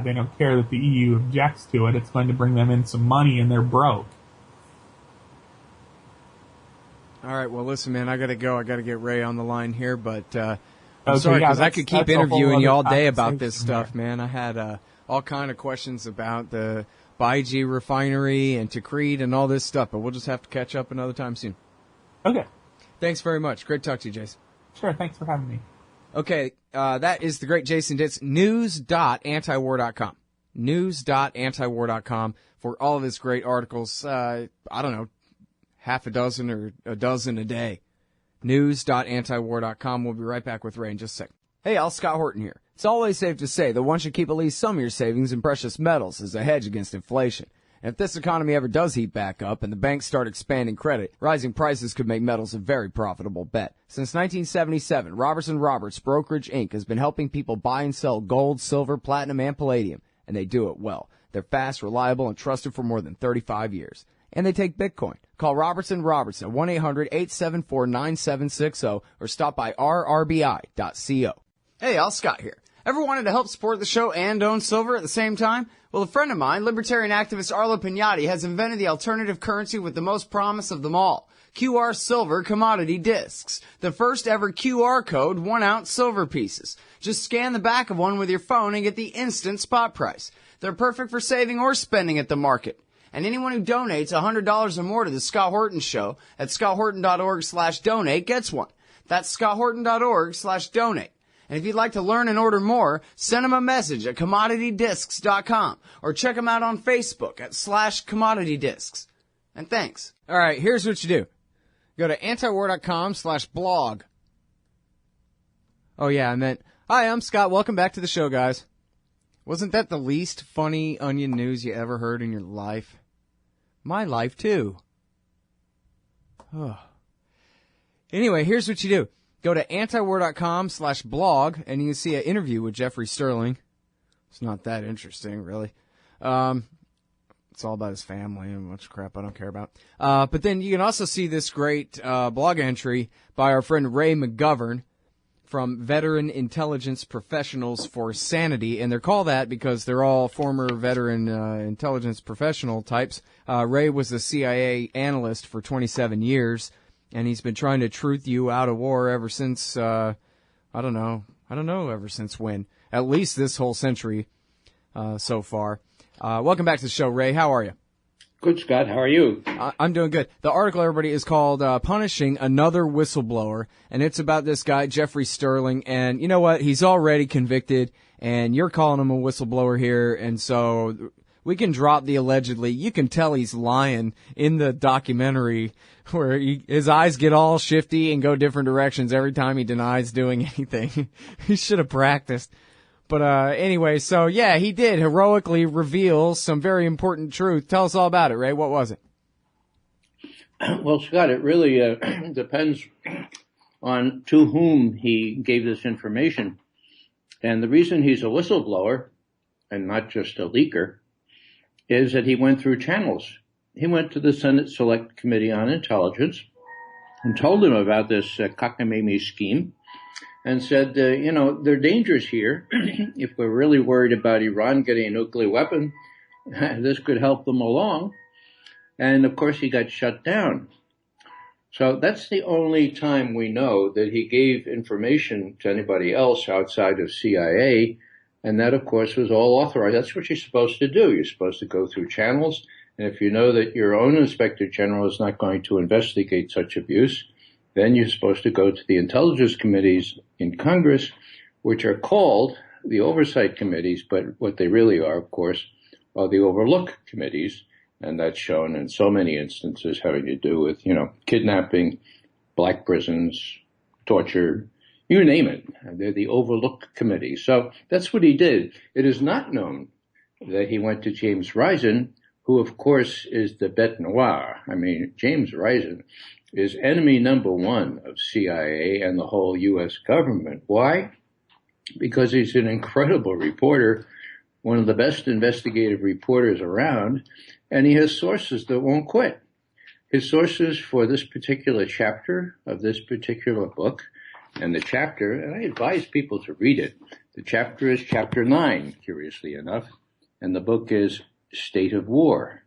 they don't care that the EU objects to it. It's going to bring them in some money, and they're broke. All right, well, listen, man, I got to go. I got to get Ray on the line here, but I'm sorry, because I could keep interviewing you all day about this stuff, man. I had all kind of questions about the Baiji refinery and Tikrit and all this stuff, but we'll just have to catch up another time soon. Okay. Thanks very much. Great to talk to you, Jason. Sure, thanks for having me. Okay, that is the great Jason Ditz, news.antiwar.com. News.antiwar.com for all of his great articles. I don't know, half a dozen or a dozen a day. News.antiwar.com. We'll be right back with Ray in just a second. Hey, Al, Scott Horton here. It's always safe to say that one should keep at least some of your savings in precious metals as a hedge against inflation. And if this economy ever does heat back up and the banks start expanding credit, rising prices could make metals a very profitable bet. Since 1977, Robertson Roberts Brokerage Inc. has been helping people buy and sell gold, silver, platinum, and palladium, and they do it well. They're fast, reliable, and trusted for more than 35 years. And they take Bitcoin. Call Robertson Roberts at 1-800-874-9760 or stop by rrbi.co. Hey, Al, Scott here. Ever wanted to help support the show and own silver at the same time? Well, a friend of mine, libertarian activist Arlo Pignatti, has invented the alternative currency with the most promise of them all. QR Silver Commodity Discs. The first ever QR code 1-ounce silver pieces. Just scan the back of one with your phone and get the instant spot price. They're perfect for saving or spending at the market. And anyone who donates $100 or more to the Scott Horton Show at scotthorton.org/donate gets one. That's scotthorton.org/donate. And if you'd like to learn and order more, send them a message at commoditydiscs.com or check them out on Facebook at /commoditydiscs. And thanks. All right, here's what you do. Go to antiwar.com/blog. Oh, yeah, I meant, hi, I'm Scott. Welcome back to the show, guys. Wasn't that the least funny onion news you ever heard in your life? My life, too. Oh. Anyway, here's what you do. Go to antiwar.com/blog, and you can see an interview with Jeffrey Sterling. It's not that interesting, really. It's all about his family and much crap I don't care about. But then you can also see this great blog entry by our friend Ray McGovern from Veteran Intelligence Professionals for Sanity, and they're called that because they're all former veteran intelligence professional types. Ray was a CIA analyst for 27 years. And he's been trying to truth you out of war ever since, I don't know ever since when. At least this whole century so far. Welcome back to the show, Ray. How are you? Good, Scott. How are you? I'm doing good. The article, everybody, is called Punishing Another Whistleblower, and it's about this guy, Jeffrey Sterling. And you know what? He's already convicted, and you're calling him a whistleblower here, and so we can drop the allegedly. You can tell he's lying in the documentary where his eyes get all shifty and go different directions every time he denies doing anything. He should have practiced. But anyway, so yeah, he did heroically reveal some very important truth. Tell us all about it, Ray. What was it? Well, Scott, it really depends on to whom he gave this information. And the reason he's a whistleblower and not just a leaker is that he went through channels. He went to the Senate Select Committee on Intelligence and told them about this cockamamie scheme and said, there are dangers here. If we're really worried about Iran getting a nuclear weapon, this could help them along. And, of course, he got shut down. So that's the only time we know that he gave information to anybody else outside of CIA. And that, of course, was all authorized. That's what you're supposed to do. You're supposed to go through channels. And if you know that your own inspector general is not going to investigate such abuse, then you're supposed to go to the intelligence committees in Congress, which are called the oversight committees, but what they really are, of course, are the overlook committees. And that's shown in so many instances having to do with, kidnapping, black prisons, torture, you name it. They're the overlook committee. So that's what he did. It is not known that he went to James Risen, who, of course, is the bête noire. I mean, James Risen is enemy number one of CIA and the whole U.S. government. Why? Because he's an incredible reporter, one of the best investigative reporters around, and he has sources that won't quit. His sources for this particular chapter of this particular book, and the chapter, and I advise people to read it, the chapter is chapter 9, curiously enough, and the book is State of War.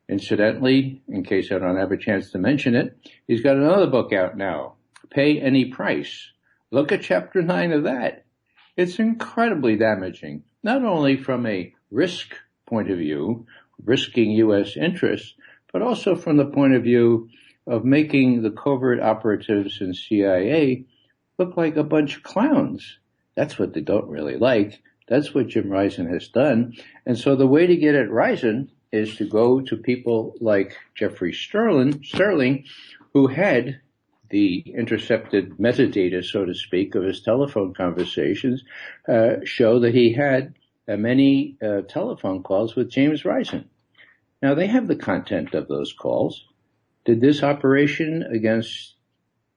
Incidentally, in case I don't have a chance to mention it, he's got another book out now, Pay Any Price. Look at chapter 9 of that. It's incredibly damaging, not only from a risk point of view, risking U.S. interests, but also from the point of view of making the covert operatives in CIA look like a bunch of clowns. That's what they don't really like. That's what Jim Risen has done. And so the way to get at Risen is to go to people like Jeffrey Sterling, who had the intercepted metadata, so to speak, of his telephone conversations, show that he had many telephone calls with James Risen. Now, they have the content of those calls. Did this operation against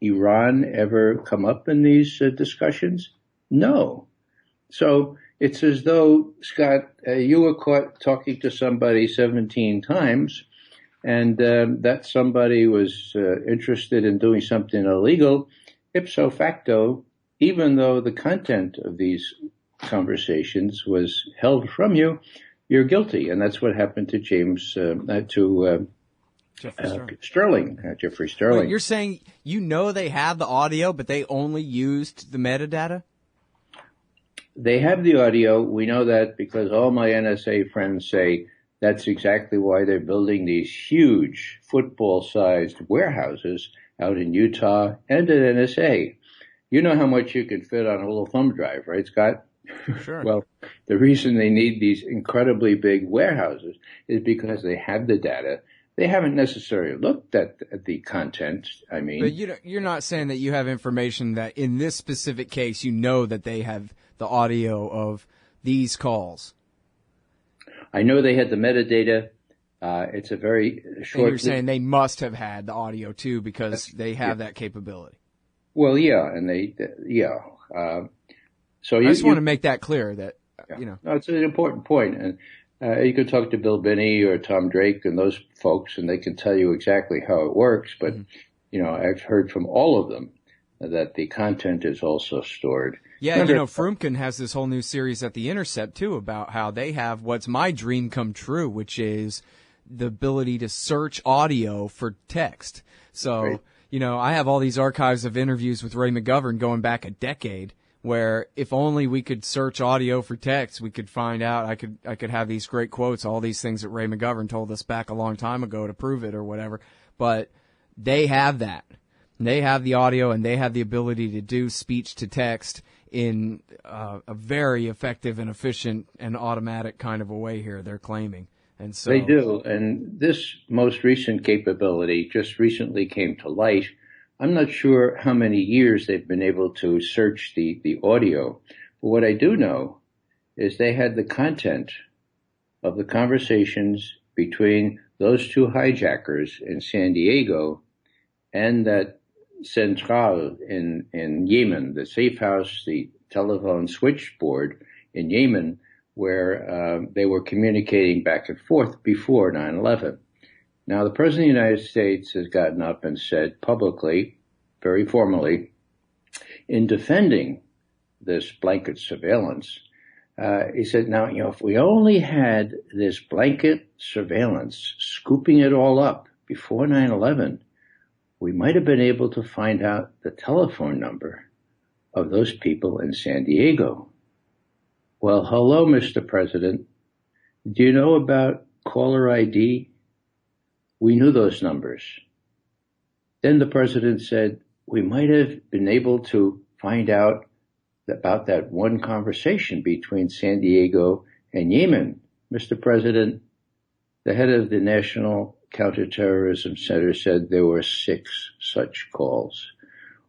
Iran ever come up in these discussions? No. So it's as though, Scott, you were caught talking to somebody 17 times, and that somebody was interested in doing something illegal. Ipso facto, even though the content of these conversations was held from you, you're guilty. And that's what happened to Jeffrey Sterling. Wait, you're saying they have the audio, but they only used the metadata? They have the audio. We know that because all my NSA friends say that's exactly why they're building these huge football-sized warehouses out in Utah and at NSA. You know how much you can fit on a little thumb drive, right, Scott? Sure. Well, the reason they need these incredibly big warehouses is because they have the data. They haven't necessarily looked at the content. I mean, but you're not saying that you have information that in this specific case, that they have the audio of these calls. I know they had the metadata. It's a very short. And you're saying they must have had the audio too because they have that capability. Well, yeah, and so I just want to make that clear that, No, it's an important point. And you could talk to Bill Binney or Tom Drake and those folks, and they can tell you exactly how it works. But, I've heard from all of them that the content is also stored. Yeah, Frumkin has this whole new series at The Intercept, too, about how they have what's my dream come true, which is the ability to search audio for text. So, right. I have all these archives of interviews with Ray McGovern going back a decade, where if only we could search audio for text, we could find out. I could have these great quotes, all these things that Ray McGovern told us back a long time ago to prove it or whatever. But they have that. They have the audio and they have the ability to do speech to text in a very effective and efficient and automatic kind of a way here, they're claiming. And so they do. And this most recent capability just recently came to light. I'm not sure how many years they've been able to search the audio. But what I do know is they had the content of the conversations between those two hijackers in San Diego and that Central in Yemen, the safe house, the telephone switchboard in Yemen, where they were communicating back and forth before 9/11. Now, the President of the United States has gotten up and said publicly, very formally, in defending this blanket surveillance, he said, now, if we only had this blanket surveillance, scooping it all up before 9/11, we might have been able to find out the telephone number of those people in San Diego. Well, hello, Mr. President. Do you know about caller ID? We knew those numbers. Then the president said, we might have been able to find out about that one conversation between San Diego and Yemen. Mr. President, the head of the National Counterterrorism Center said there were 6 such calls.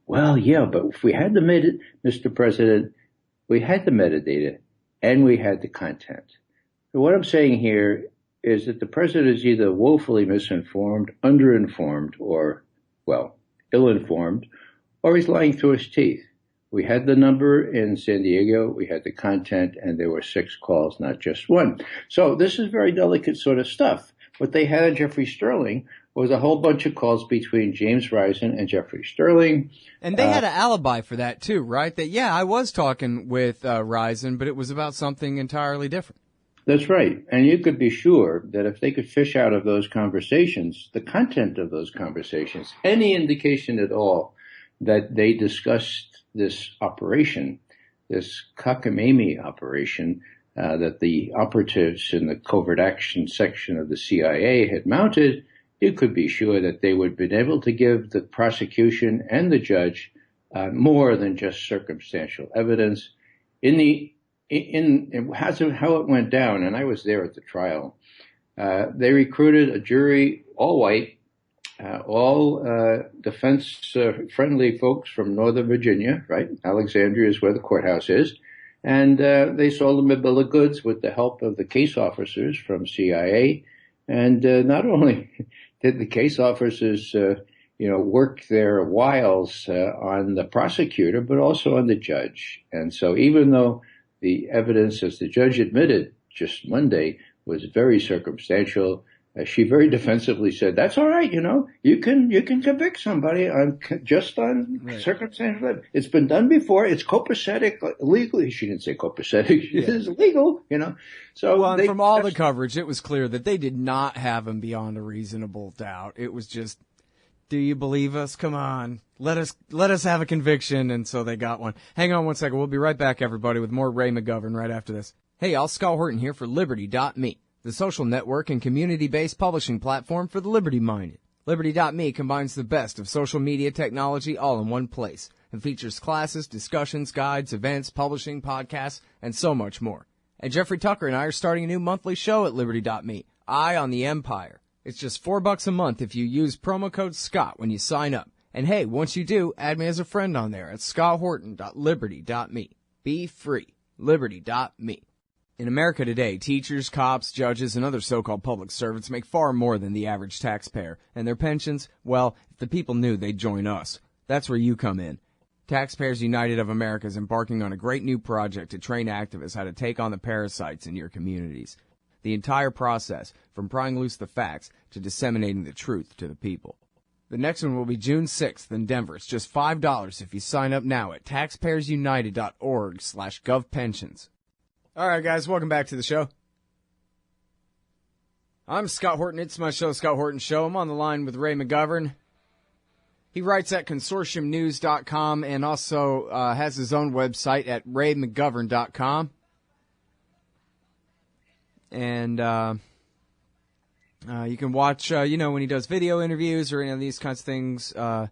Well, yeah, but if we had the Mr. President, we had the metadata and we had the content. So what I'm saying here is that the president is either woefully misinformed, underinformed, or, well, ill-informed, or he's lying through his teeth. We had the number in San Diego, we had the content, and there were 6 calls, not just one. So this is very delicate sort of stuff. What they had on Jeffrey Sterling was a whole bunch of calls between James Risen and Jeffrey Sterling. And they had an alibi for that, too, right? That, yeah, I was talking with Risen, but it was about something entirely different. That's right. And you could be sure that if they could fish out of those conversations, the content of those conversations, any indication at all that they discussed this operation, this cockamamie operation that the operatives in the covert action section of the CIA had mounted, you could be sure that they would have been able to give the prosecution and the judge more than just circumstantial evidence. How it went down, and I was there at the trial, they recruited a jury, all white, all defense-friendly folks from Northern Virginia, right? Alexandria is where the courthouse is. And they sold them a bill of goods with the help of the case officers from CIA. And not only did the case officers, work their wiles on the prosecutor, but also on the judge. And so even though the evidence, as the judge admitted just Monday, was very circumstantial, she very defensively said, that's all right, you can convict somebody on right. Circumstantial evidence. It's been done before. It's copacetic legally. She didn't say copacetic. It is legal, So well, from all the coverage, it was clear that they did not have him beyond a reasonable doubt. It was just, do you believe us? Come on. Let us have a conviction. And so they got one. Hang on one second. We'll be right back, everybody, with more Ray McGovern right after this. Hey, y'all, Scott Horton here for Liberty.me, the social network and community-based publishing platform for the liberty-minded. Liberty.me combines the best of social media technology all in one place and features classes, discussions, guides, events, publishing, podcasts, and so much more. And Jeffrey Tucker and I are starting a new monthly show at Liberty.me, Eye on the Empire. It's just $4 a month if you use promo code SCOTT when you sign up. And hey, once you do, add me as a friend on there at scotthorton.liberty.me. Be free. Liberty.me. In America today, teachers, cops, judges, and other so-called public servants make far more than the average taxpayer. And their pensions, well, if the people knew, they'd join us. That's where you come in. Taxpayers United of America is embarking on a great new project to train activists how to take on the parasites in your communities. The entire process, from prying loose the facts to disseminating the truth to the people. The next one will be June 6th in Denver. It's just $5 if you sign up now at taxpayersunited.org/govpensions. All right, guys, welcome back to the show. I'm Scott Horton. It's my show, Scott Horton Show. I'm on the line with Ray McGovern. He writes at consortiumnews.com and also has his own website at raymcgovern.com. And you can watch, when he does video interviews or any of these kinds of things, like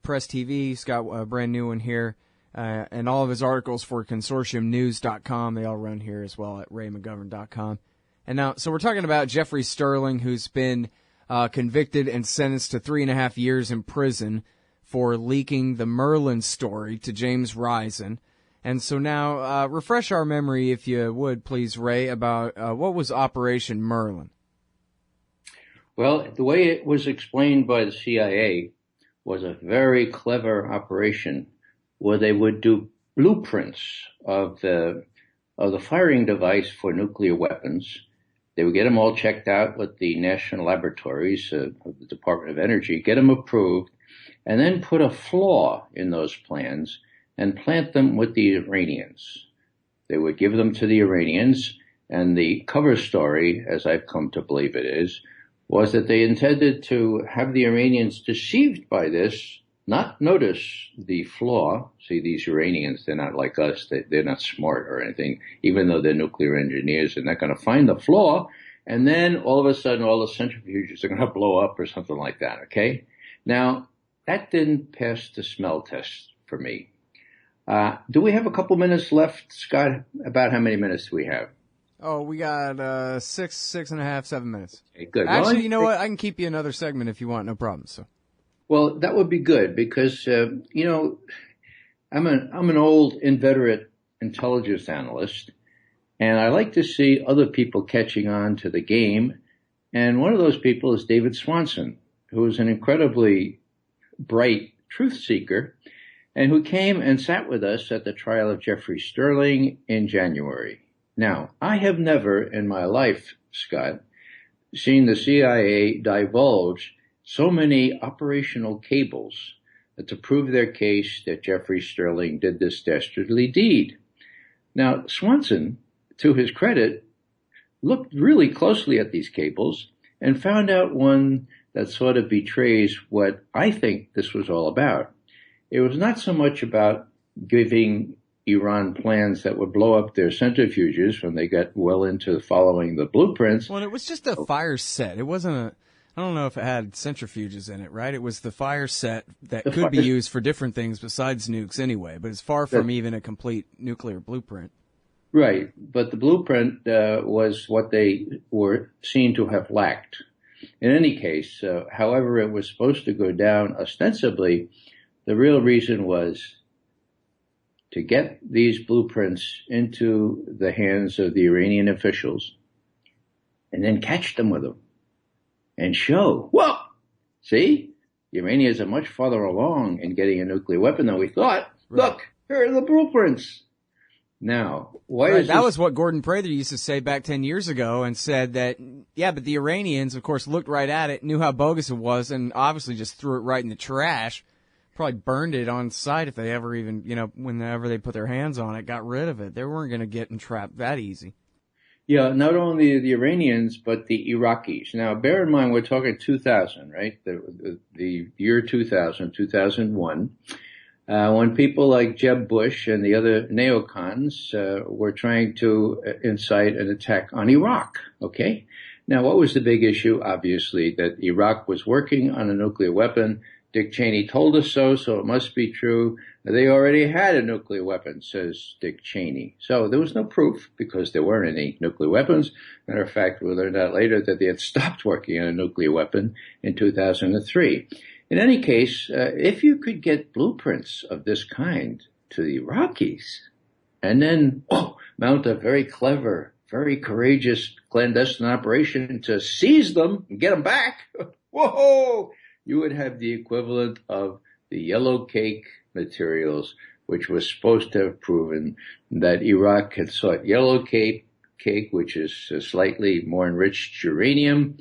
Press TV. He's got a brand new one here. And all of his articles for consortiumnews.com, they all run here as well at raymcgovern.com. And now, so we're talking about Jeffrey Sterling, who's been convicted and sentenced to 3.5 years in prison for leaking the Merlin story to James Risen. And so now, refresh our memory, if you would, please, Ray, about what was Operation Merlin. Well, the way it was explained by the CIA was a very clever operation where they would do blueprints of the firing device for nuclear weapons. They would get them all checked out with the national laboratories of the Department of Energy, get them approved, and then put a flaw in those plans and plant them with the Iranians. They would give them to the Iranians, and the cover story, as I've come to believe it is, was that they intended to have the Iranians deceived by this, not notice the flaw. See, these Iranians, they're not like us. They're not smart or anything, even though they're nuclear engineers. They're not going to find the flaw, and then all of a sudden all the centrifuges are going to blow up or something like that, okay? Now, that didn't pass the smell test for me. Do we have a couple minutes left, Scott? About how many minutes do we have? Oh, we got 6 and a half, 7 minutes. Okay, good. Actually, well, you know what? I can keep you another segment if you want. No problem. So. Well, that would be good because I'm an old, inveterate intelligence analyst, and I like to see other people catching on to the game. And one of those people is David Swanson, who is an incredibly bright truth seeker, and who came and sat with us at the trial of Jeffrey Sterling in January. Now, I have never in my life, Scott, seen the CIA divulge so many operational cables to prove their case that Jeffrey Sterling did this dastardly deed. Now, Swanson, to his credit, looked really closely at these cables and found out one that sort of betrays what I think this was all about. It was not so much about giving Iran plans that would blow up their centrifuges when they got well into following the blueprints. Well, it was just a fire set. It wasn't I don't know if it had centrifuges in it, right? It was the fire set that could be used for different things besides nukes anyway, but it's far from even a complete nuclear blueprint. Right, but the blueprint was what they were seen to have lacked. In any case, however it was supposed to go down ostensibly, the real reason was to get these blueprints into the hands of the Iranian officials and then catch them with them and show, well, see, the Iranians are much farther along in getting a nuclear weapon than we thought. Right. Look, here are the blueprints. Now, why is that was what Gordon Prather used to say back 10 years ago and said that, yeah, but the Iranians, of course, looked right at it, knew how bogus it was, and obviously just threw it right in the trash. Probably burned it on site if they ever even, whenever they put their hands on it, got rid of it. They weren't going to get entrapped that easy. Yeah, not only the Iranians, but the Iraqis. Now, bear in mind, we're talking 2000, right? The year 2000, 2001, when people like Jeb Bush and the other neocons were trying to incite an attack on Iraq, okay? Now, what was the big issue? Obviously, that Iraq was working on a nuclear weapon. Dick Cheney told us so it must be true. They already had a nuclear weapon, says Dick Cheney. So there was no proof because there weren't any nuclear weapons. Matter of fact, we learned out later that they had stopped working on a nuclear weapon in 2003. In any case, if you could get blueprints of this kind to the Iraqis and then mount a very clever, very courageous clandestine operation to seize them and get them back, whoa! You would have the equivalent of the yellow cake materials, which was supposed to have proven that Iraq had sought yellow cake, which is slightly more enriched uranium,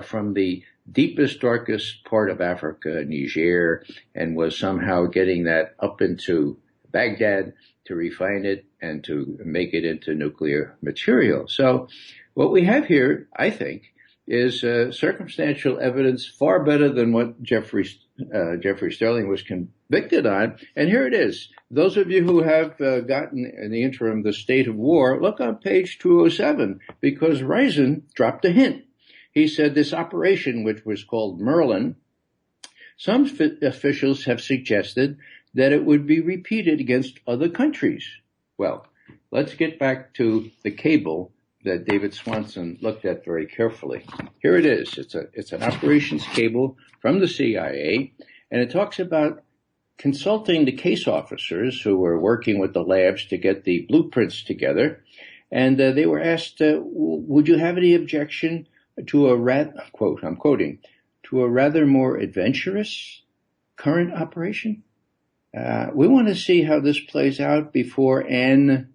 from the deepest, darkest part of Africa, Niger, and was somehow getting that up into Baghdad to refine it and to make it into nuclear material. So what we have here, I think, is circumstantial evidence far better than what Jeffrey Sterling was convicted on. And here it is. Those of you who have gotten in the interim the state of war, look on page 207, because Risen dropped a hint. He said this operation, which was called Merlin, some officials have suggested that it would be repeated against other countries. Well, let's get back to the cable that David Swanson looked at very carefully. Here it is. It's an operations cable from the CIA, and it talks about consulting the case officers who were working with the labs to get the blueprints together. And they were asked, would you have any objection to a quote, I'm quoting, to a rather more adventurous current operation. We want to see how this plays out before and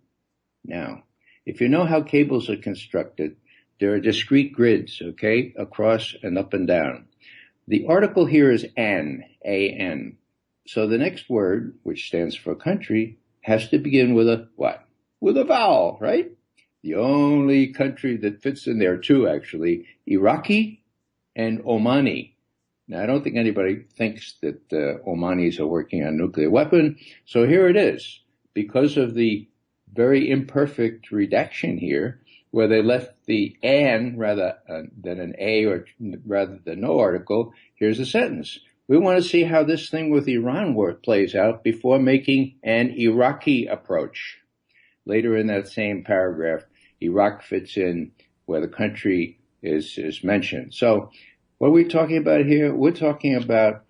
now. If you know how cables are constructed, there are discrete grids, okay, across and up and down. The article here is an, A-N. So the next word, which stands for country, has to begin with a what? With a vowel, right? The only country that fits in there too, actually, Iraqi and Omani. Now, I don't think anybody thinks that Omanis are working on a nuclear weapon. So here it is. Because of the very imperfect redaction here, where they left the an rather than an a or rather than no article, here's a sentence. We want to see how this thing with Iran plays out before making an Iraqi approach. Later in that same paragraph, Iraq fits in where the country is mentioned. So what are we talking about here? We're talking about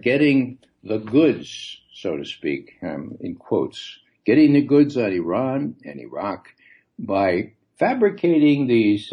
getting the goods, so to speak, in quotes, getting the goods on Iran and Iraq by fabricating these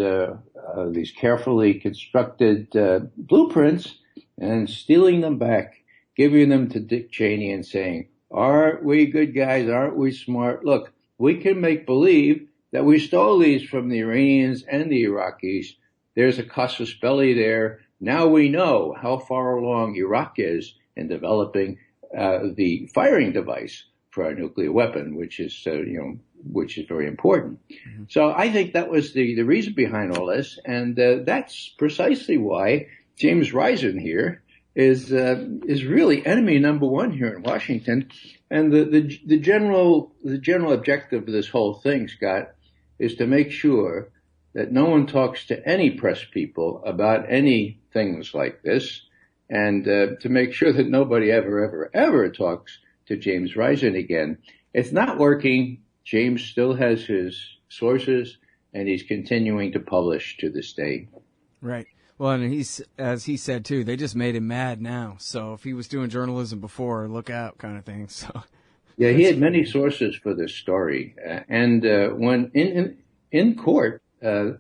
carefully constructed blueprints and stealing them back, giving them to Dick Cheney and saying, aren't we good guys? Aren't we smart? Look, we can make believe that we stole these from the Iranians and the Iraqis. There's a casus belli there. Now we know how far along Iraq is in developing the firing device for a nuclear weapon, which is very important. Mm-hmm. So I think that was the reason behind all this, and that's precisely why James Risen here is really enemy number one here in Washington. And the general objective of this whole thing, Scott, is to make sure that no one talks to any press people about any things like this, and to make sure that nobody ever talks to James Risen again. It's not working. James still has his sources, and he's continuing to publish to this day. Right. Well, and as he said too, they just made him mad now. So if he was doing journalism before, look out, kind of thing. So yeah, he had many sources for this story, and when in court, the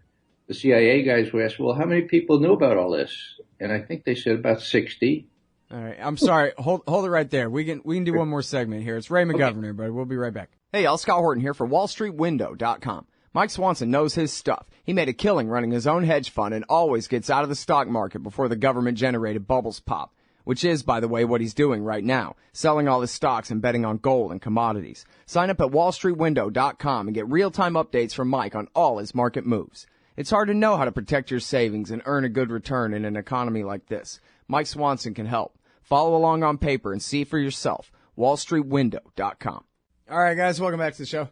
CIA guys were asked, "Well, how many people knew about all this?" And I think they said about 60. All right, I'm sorry. Hold it right there. We can do one more segment here. It's Ray McGovern, but we'll be right back. Hey, y'all, Scott Horton here for WallStreetWindow.com. Mike Swanson knows his stuff. He made a killing running his own hedge fund and always gets out of the stock market before the government-generated bubbles pop, which is, by the way, what he's doing right now, selling all his stocks and betting on gold and commodities. Sign up at WallStreetWindow.com and get real-time updates from Mike on all his market moves. It's hard to know how to protect your savings and earn a good return in an economy like this. Mike Swanson can help. Follow along on paper and see for yourself. WallStreetWindow.com. All right, guys, welcome back to the show.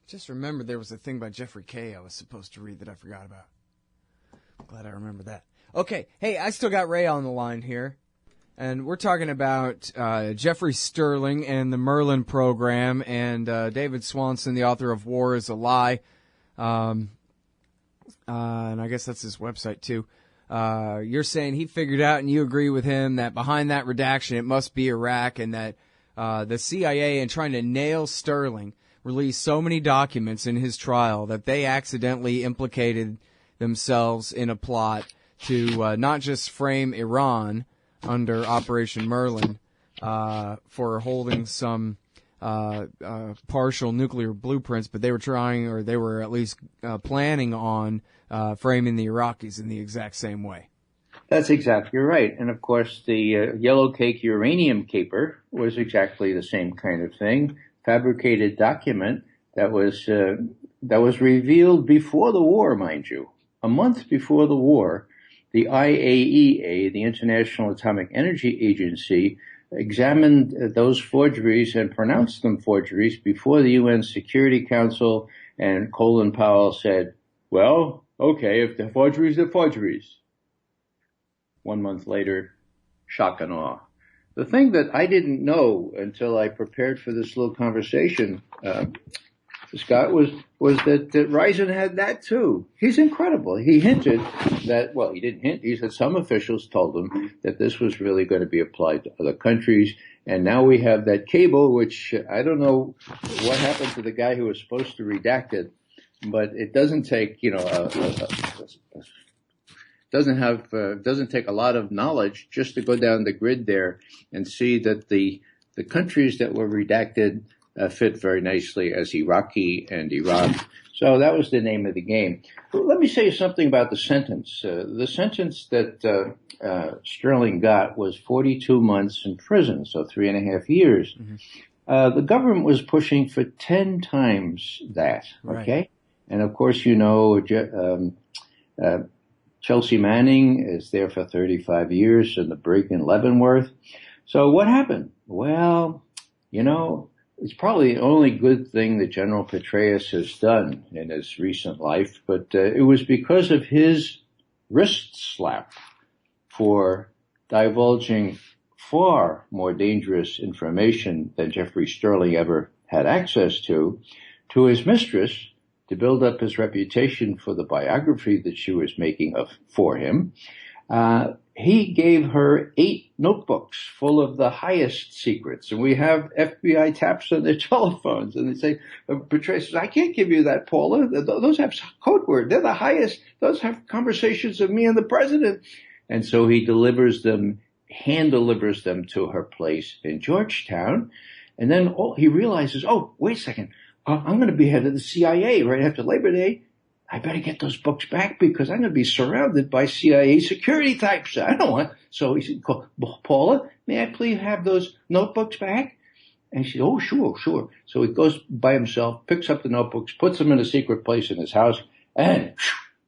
Just remembered there was a thing by Jeffrey Kay I was supposed to read that I forgot about. I'm glad I remember that. Okay, hey, I still got Ray on the line here, and we're talking about Jeffrey Sterling and the Merlin program, and David Swanson, the author of War is a Lie, and I guess that's his website too. You're saying he figured out, and you agree with him, that behind that redaction it must be Iraq, and that the CIA, in trying to nail Sterling, released so many documents in his trial that they accidentally implicated themselves in a plot to not just frame Iran under Operation Merlin for holding some partial nuclear blueprints, but they were at least planning on framing the Iraqis in the exact same way. That's exactly right. And of course, the yellow cake uranium caper was exactly the same kind of thing. Fabricated document that was revealed before the war, mind you. A month before the war, the IAEA, the International Atomic Energy Agency, examined those forgeries and pronounced them forgeries before the UN Security Council, and Colin Powell said, well, okay, if they're forgeries, they're forgeries. 1 month later, shock and awe. The thing that I didn't know until I prepared for this little conversation, Scott, was that Risen had that too. He's incredible. He hinted that, well, he didn't hint. He said some officials told him that this was really going to be applied to other countries. And now we have that cable, which I don't know what happened to the guy who was supposed to redact it. but it doesn't take, doesn't take a lot of knowledge just to go down the grid there and see that the countries that were redacted fit very nicely as Iraqi and Iran. So that was the name of the game. But let me say something about the sentence. The sentence that Sterling got was 42 months in prison, so 3.5 years. Mm-hmm. The government was pushing for 10 times that, okay? Right. And of course, Chelsea Manning is there for 35 years in the brig in Leavenworth. So what happened? Well, it's probably the only good thing that General Petraeus has done in his recent life, but it was because of his wrist slap for divulging far more dangerous information than Jeffrey Sterling ever had access to his mistress to build up his reputation for the biography that she was making for him. He gave her 8 notebooks full of the highest secrets. And we have FBI taps on their telephones. And they say, Petraeus says, I can't give you that, Paula. Those have code word. They're the highest. Those have conversations of me and the president. And so he hand delivers them to her place in Georgetown. And then he realizes, wait a second. I'm going to be head of the CIA right after Labor Day. I better get those books back because I'm going to be surrounded by CIA security types. I don't want. So he said, Paula, may I please have those notebooks back? And she said, oh, sure. So he goes by himself, picks up the notebooks, puts them in a secret place in his house, and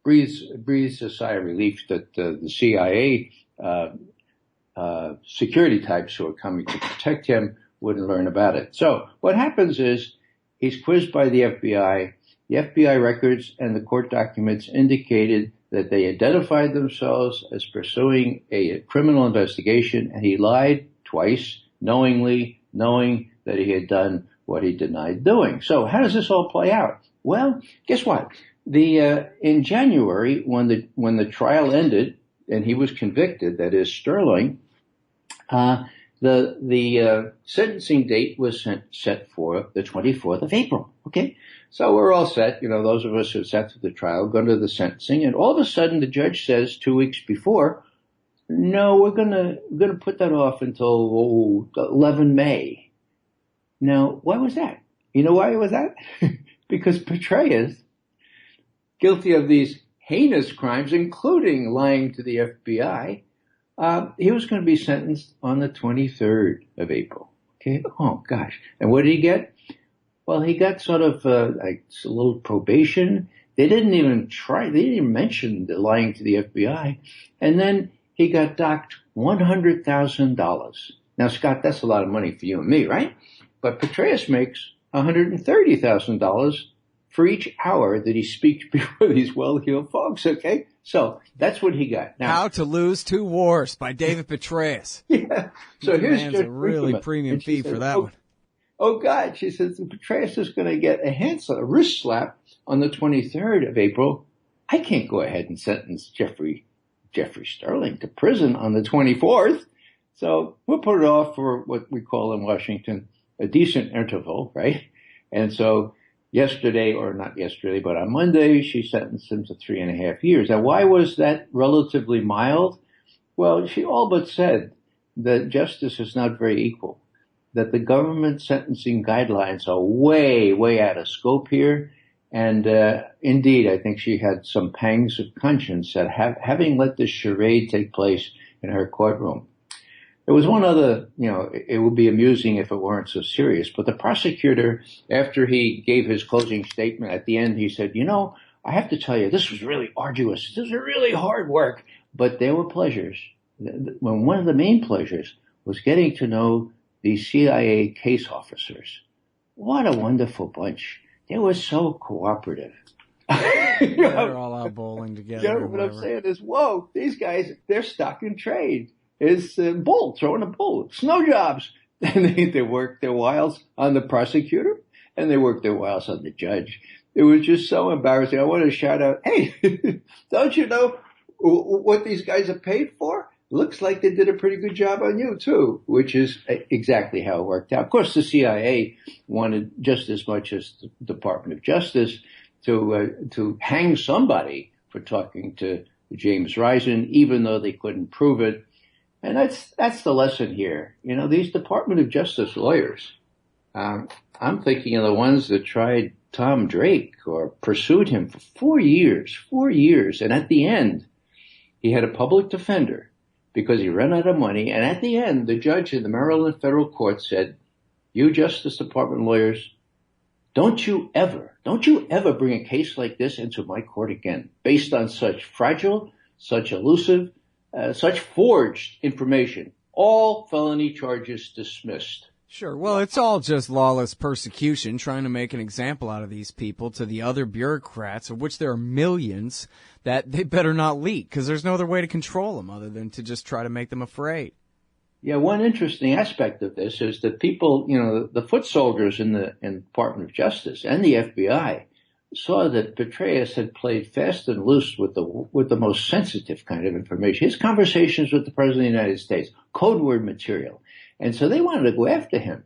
breathes a sigh of relief that the CIA security types who are coming to protect him wouldn't learn about it. So what happens is he's quizzed by the FBI. The FBI records and the court documents indicated that they identified themselves as pursuing a criminal investigation, and he lied twice, knowing that he had done what he denied doing. So how does this all play out? Well, guess what? In January, when the trial ended and he was convicted, that is Sterling, the sentencing date was set for the 24th of April. Okay. So we're all set. Those of us who sat through the trial go to the sentencing, and all of a sudden the judge says 2 weeks before, no, we're gonna put that off until 11 May. Now, why was that? You know why it was that? Because Petraeus, guilty of these heinous crimes, including lying to the FBI, he was going to be sentenced on the 23rd of April. Okay. Oh gosh. And what did he get? Well, he got sort of a little probation. They didn't even mention the lying to the FBI. And then he got docked $100,000. Now, Scott, that's a lot of money for you and me, right? But Petraeus makes $130,000 for each hour that he speaks before these well-heeled folks, okay? So that's what he got. Now, How to Lose 2 Wars by David Petraeus. Yeah. So here's a really premium fee for that one. Oh, God, she says, Petraeus is going to get a wrist slap on the 23rd of April. I can't go ahead and sentence Jeffrey Sterling to prison on the 24th. So we'll put it off for what we call in Washington a decent interval, right? And so on Monday, she sentenced him to 3.5 years. Now, why was that relatively mild? Well, she all but said that justice is not very equal, that the government sentencing guidelines are way, way out of scope here. And indeed, I think she had some pangs of conscience at having let this charade take place in her courtroom. There was one other, it would be amusing if it weren't so serious, but the prosecutor, after he gave his closing statement at the end, he said, I have to tell you, this was really arduous. This was really hard work, but there were pleasures. One of the main pleasures was getting to know the CIA case officers. What a wonderful bunch. They were so cooperative. They're all out bowling together. What I'm saying is, whoa, these guys, they're stock in trade. It's throwing a bull, snow jobs. And they worked their wiles on the prosecutor and they worked their wiles on the judge. It was just so embarrassing. I want to shout out, hey, don't you know what these guys are paid for? Looks like they did a pretty good job on you too, which is exactly how it worked out. Of course, the CIA wanted just as much as the Department of Justice to hang somebody for talking to James Risen, even though they couldn't prove it. And that's the lesson here. You know, these Department of Justice lawyers, I'm thinking of the ones that tried Tom Drake or pursued him for 4 years. And at the end, he had a public defender because he ran out of money. And at the end, the judge in the Maryland federal court said, you Justice Department lawyers, don't you ever bring a case like this into my court again, based on such fragile, such elusive, such forged information. All felony charges dismissed. Sure. Well, it's all just lawless persecution, trying to make an example out of these people to the other bureaucrats, of which there are millions, that they better not leak, because there's no other way to control them other than to just try to make them afraid. Yeah, one interesting aspect of this is that people, you know, the foot soldiers in the Department of Justice and the FBI saw that Petraeus had played fast and loose with the most sensitive kind of information. His conversations with the President of the United States, code word material. And so they wanted to go after him.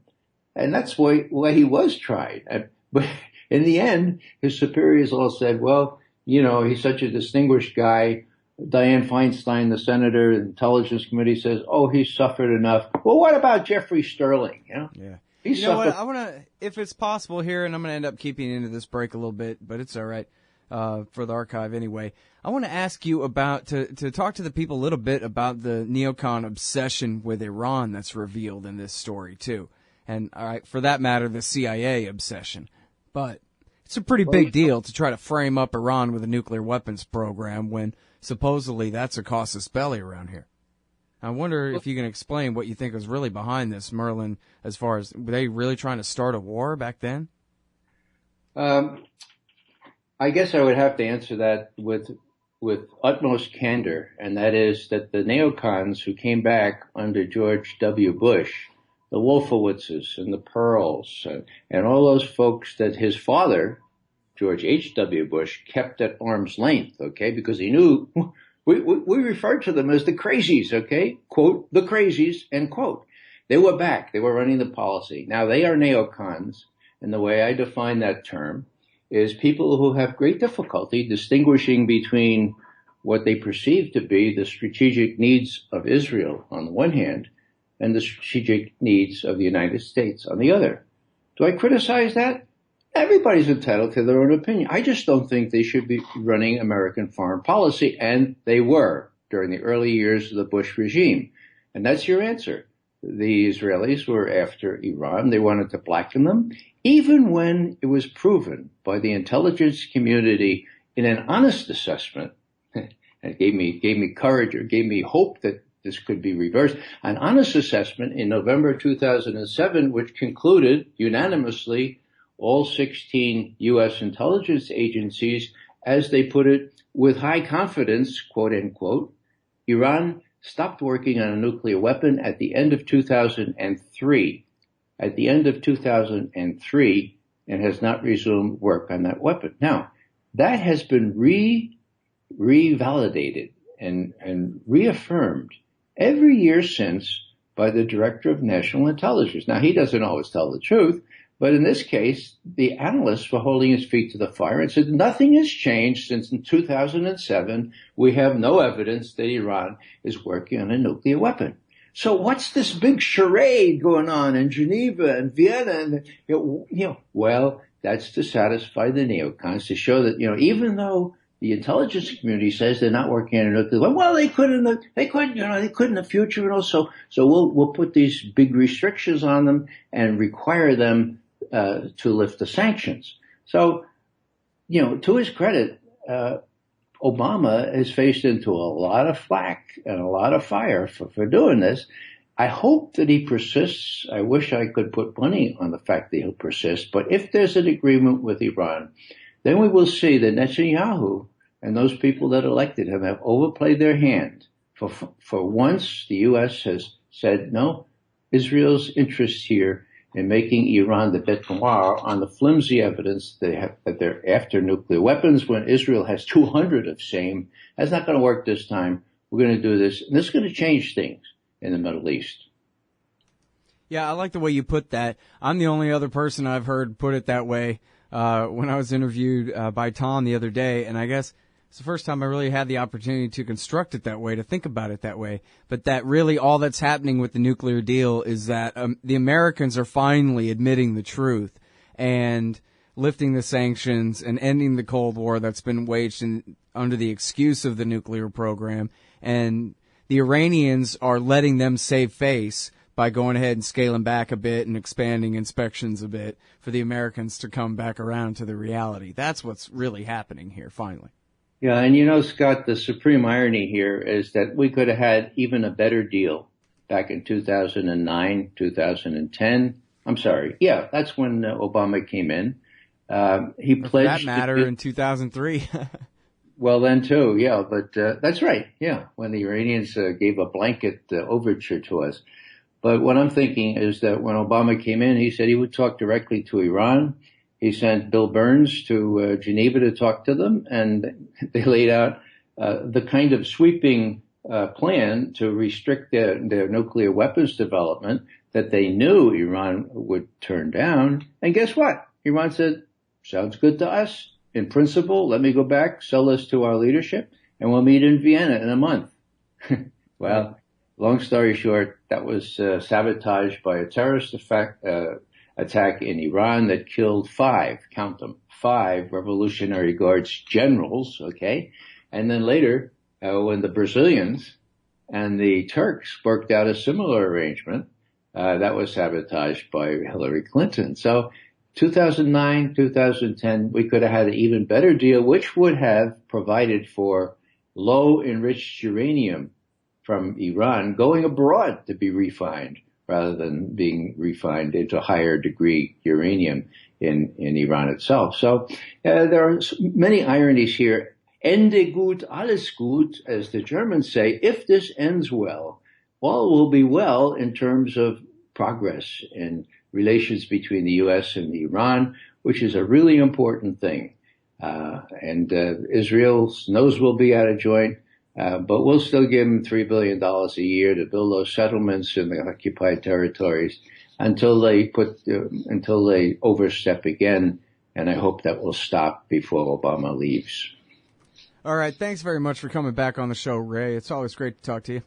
And that's why he was tried. But in the end, his superiors all said, well, you know, he's such a distinguished guy. Dianne Feinstein, the senator, the Intelligence Committee says, oh, he suffered enough. Well, what about Jeffrey Sterling? You know? Yeah. He you know what? I want to, if it's possible here, and I'm going to end up keeping into this break a little bit, but it's all right for the archive anyway. I want to ask you about, to talk to the people a little bit about the neocon obsession with Iran that's revealed in this story, too. And, all right, for that matter, the CIA obsession. But it's a pretty big deal to try to frame up Iran with a nuclear weapons program when supposedly that's a casus belli around here. I wonder if you can explain what you think was really behind this, Merlin, as far as, were they really trying to start a war back then? I guess I would have to answer that with utmost candor, and that is that the neocons who came back under George W. Bush, the Wolfowitzes and the Pearls, and all those folks that his father, George H.W. Bush, kept at arm's length, okay, because he knew we referred to them as the crazies, okay, quote, the crazies, end quote. They were back. They were running the policy. Now, they are neocons, and the way I define that term is people who have great difficulty distinguishing between what they perceive to be the strategic needs of Israel on the one hand and the strategic needs of the United States on the other. Do I criticize that? Everybody's entitled to their own opinion. I just don't think they should be running American foreign policy, and they were during the early years of the Bush regime. And that's your answer. The Israelis were after Iran. They wanted to blacken them, even when it was proven by the intelligence community in an honest assessment. It gave me courage, or gave me hope that this could be reversed. An honest assessment in November 2007, which concluded unanimously all 16 U.S. intelligence agencies, as they put it, with high confidence, quote unquote, Iran stopped working on a nuclear weapon at the end of 2003. At the end of 2003, and has not resumed work on that weapon. Now, that has been revalidated and reaffirmed every year since by the Director of National Intelligence. Now, he doesn't always tell the truth, but in this case, the analysts were holding his feet to the fire and said nothing has changed since in 2007. We have no evidence that Iran is working on a nuclear weapon. So what's this big charade going on in Geneva and Vienna? And, well, that's to satisfy the neocons, to show that, even though the intelligence community says they're not working on a nuclear weapon, well, they could in the future, So we'll put these big restrictions on them and require them to lift the sanctions. So, to his credit, Obama is faced into a lot of flack and a lot of fire for doing this. I hope that he persists. I wish I could put money on the fact that he'll persist. But if there's an agreement with Iran, then we will see that Netanyahu and those people that elected him have overplayed their hand. For once, the U.S. has said, no, Israel's interest here in making Iran the bête noire on the flimsy evidence that they're after nuclear weapons when Israel has 200 of same. That's not going to work this time. We're going to do this. And this is going to change things in the Middle East. Yeah, I like the way you put that. I'm the only other person I've heard put it that way when I was interviewed by Tom the other day, and I guess it's the first time I really had the opportunity to construct it that way, to think about it that way. But that really all that's happening with the nuclear deal is that the Americans are finally admitting the truth and lifting the sanctions and ending the Cold War that's been waged under the excuse of the nuclear program. And the Iranians are letting them save face by going ahead and scaling back a bit and expanding inspections a bit for the Americans to come back around to the reality. That's what's really happening here, finally. Yeah, and Scott, the supreme irony here is that we could have had even a better deal back in 2009, 2010. I'm sorry. Yeah, that's when Obama came in. He pledged. For that matter, in 2003. Well, then too, yeah, but that's right. Yeah, when the Iranians gave a blanket overture to us. But what I'm thinking is that when Obama came in, he said he would talk directly to Iran. He sent Bill Burns to Geneva to talk to them, and they laid out the kind of sweeping plan to restrict their nuclear weapons development that they knew Iran would turn down. And guess what? Iran said, sounds good to us. In principle, let me go back, sell this to our leadership, and we'll meet in Vienna in a month. Well, long story short, that was sabotaged by a terrorist attack in Iran that killed 5, count them, 5 Revolutionary Guards generals, okay? And then later, when the Brazilians and the Turks worked out a similar arrangement, that was sabotaged by Hillary Clinton. So 2009, 2010, we could have had an even better deal, which would have provided for low enriched uranium from Iran going abroad to be refined rather than being refined into higher degree uranium in Iran itself. So there are many ironies here. Ende gut, alles gut, as the Germans say. If this ends well, all will be well in terms of progress in relations between the U.S. and Iran, which is a really important thing. And Israel's nose will be out of joint, but we'll still give them $3 billion a year to build those settlements in the occupied territories until they overstep again. And I hope that will stop before Obama leaves. All right. Thanks very much for coming back on the show, Ray. It's always great to talk to you.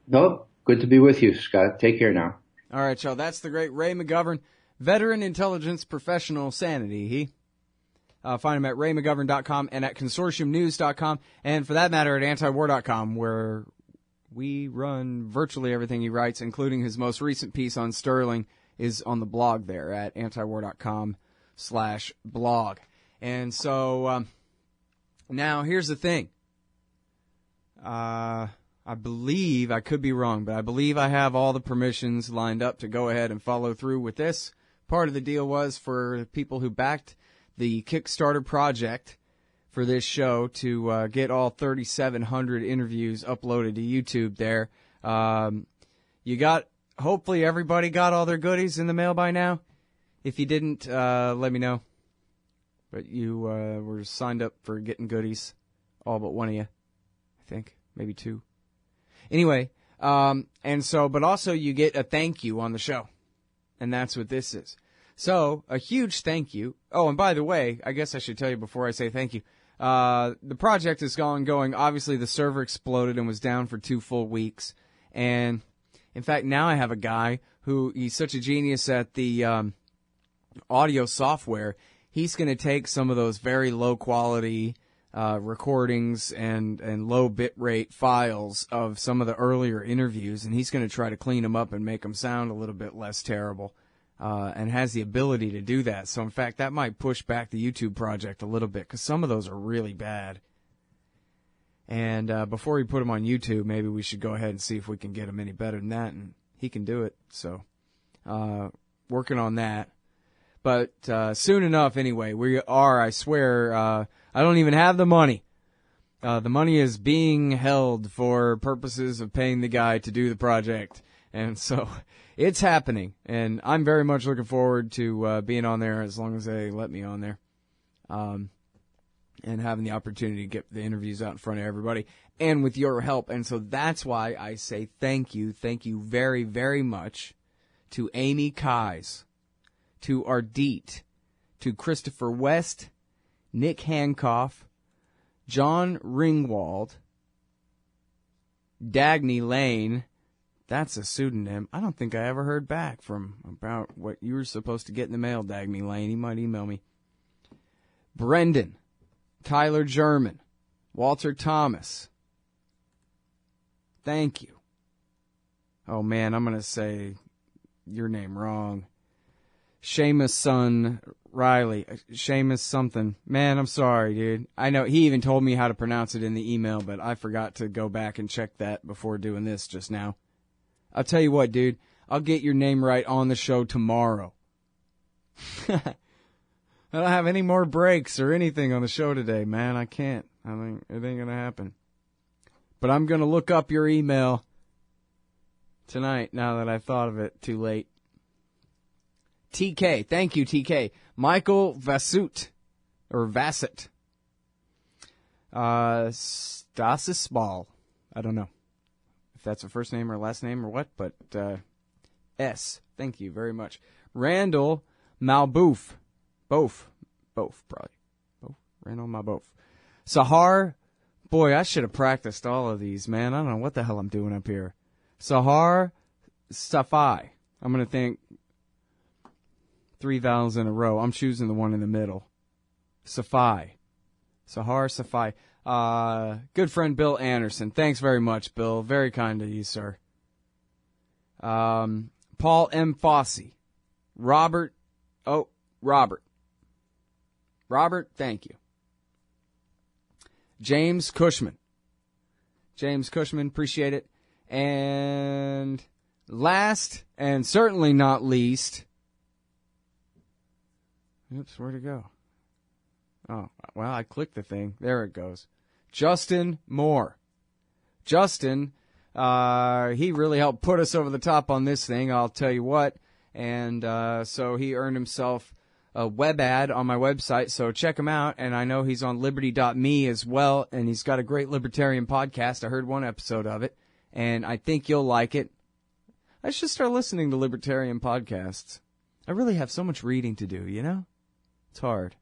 No, good to be with you, Scott. Take care now. All right, y'all. That's the great Ray McGovern, veteran intelligence professional sanity. Find him at raymcgovern.com and at consortiumnews.com, and for that matter at Antiwar.com, where we run virtually everything he writes, including his most recent piece on Sterling is on the blog there at Antiwar.com/blog. And so now here's the thing. I believe, I could be wrong, but I believe I have all the permissions lined up to go ahead and follow through with this. Part of the deal was for people who backed the Kickstarter project for this show to get all 3,700 interviews uploaded to YouTube there. Hopefully everybody got all their goodies in the mail by now. If you didn't, let me know. But you were signed up for getting goodies, all but one of you, I think, maybe 2. Anyway, but also you get a thank you on the show. And that's what this is. So, a huge thank you. Oh, and by the way, I guess I should tell you before I say thank you. The project is going. Obviously, the server exploded and was down for 2 full weeks. And, in fact, now I have a guy he's such a genius at the audio software. He's going to take some of those very low-quality recordings and low bitrate files of some of the earlier interviews, and he's going to try to clean them up and make them sound a little bit less terrible, and has the ability to do that. So, in fact, that might push back the YouTube project a little bit, because some of those are really bad. And before we put them on YouTube, maybe we should go ahead and see if we can get them any better than that, and he can do it. So, working on that. But soon enough, anyway, we are, I swear, I don't even have the money. The money is being held for purposes of paying the guy to do the project. And so it's happening. And I'm very much looking forward to being on there as long as they let me on there. And having the opportunity to get the interviews out in front of everybody. And with your help. And so that's why I say thank you. Thank you very, very much to Amy Kais, to Ardit, to Christopher West, Nick Hancock, John Ringwald, Dagny Lane. That's a pseudonym. I don't think I ever heard back from about what you were supposed to get in the mail, Dagny Lane. He might email me. Brendan, Tyler German, Walter Thomas. Thank you. Oh, man, I'm going to say your name wrong. Seamus son Riley. Seamus something. Man, I'm sorry, dude. I know he even told me how to pronounce it in the email, but I forgot to go back and check that before doing this just now. I'll tell you what, dude. I'll get your name right on the show tomorrow. I don't have any more breaks or anything on the show today, man. I can't. I mean, it ain't going to happen. But I'm going to look up your email tonight now that I've thought of it too late. TK. Thank you, TK. Michael Vasut. Or Vassett. Stasis Ball. I don't know if that's a first name or last name or what, but S. Thank you very much. Randall Malbouf. Both, probably. Both. Randall Malbouf. Sahar. Boy, I should have practiced all of these, man. I don't know what the hell I'm doing up here. Sahar Safai. I'm going to think 3 vowels in a row. I'm choosing the one in the middle. Safai. Sahar Safai. Good friend Bill Anderson. Thanks very much, Bill. Very kind of you, sir. Paul M. Fossey. Robert. Robert, thank you. James Cushman. Appreciate it. And last, and certainly not least, oops, where'd it go? Oh, well, I clicked the thing. There it goes. Justin Moore. Justin, he really helped put us over the top on this thing, I'll tell you what. And so he earned himself a web ad on my website, so check him out. And I know he's on liberty.me as well, and he's got a great libertarian podcast. I heard one episode of it, and I think you'll like it. I should start listening to libertarian podcasts. I really have so much reading to do, you know? It's hard.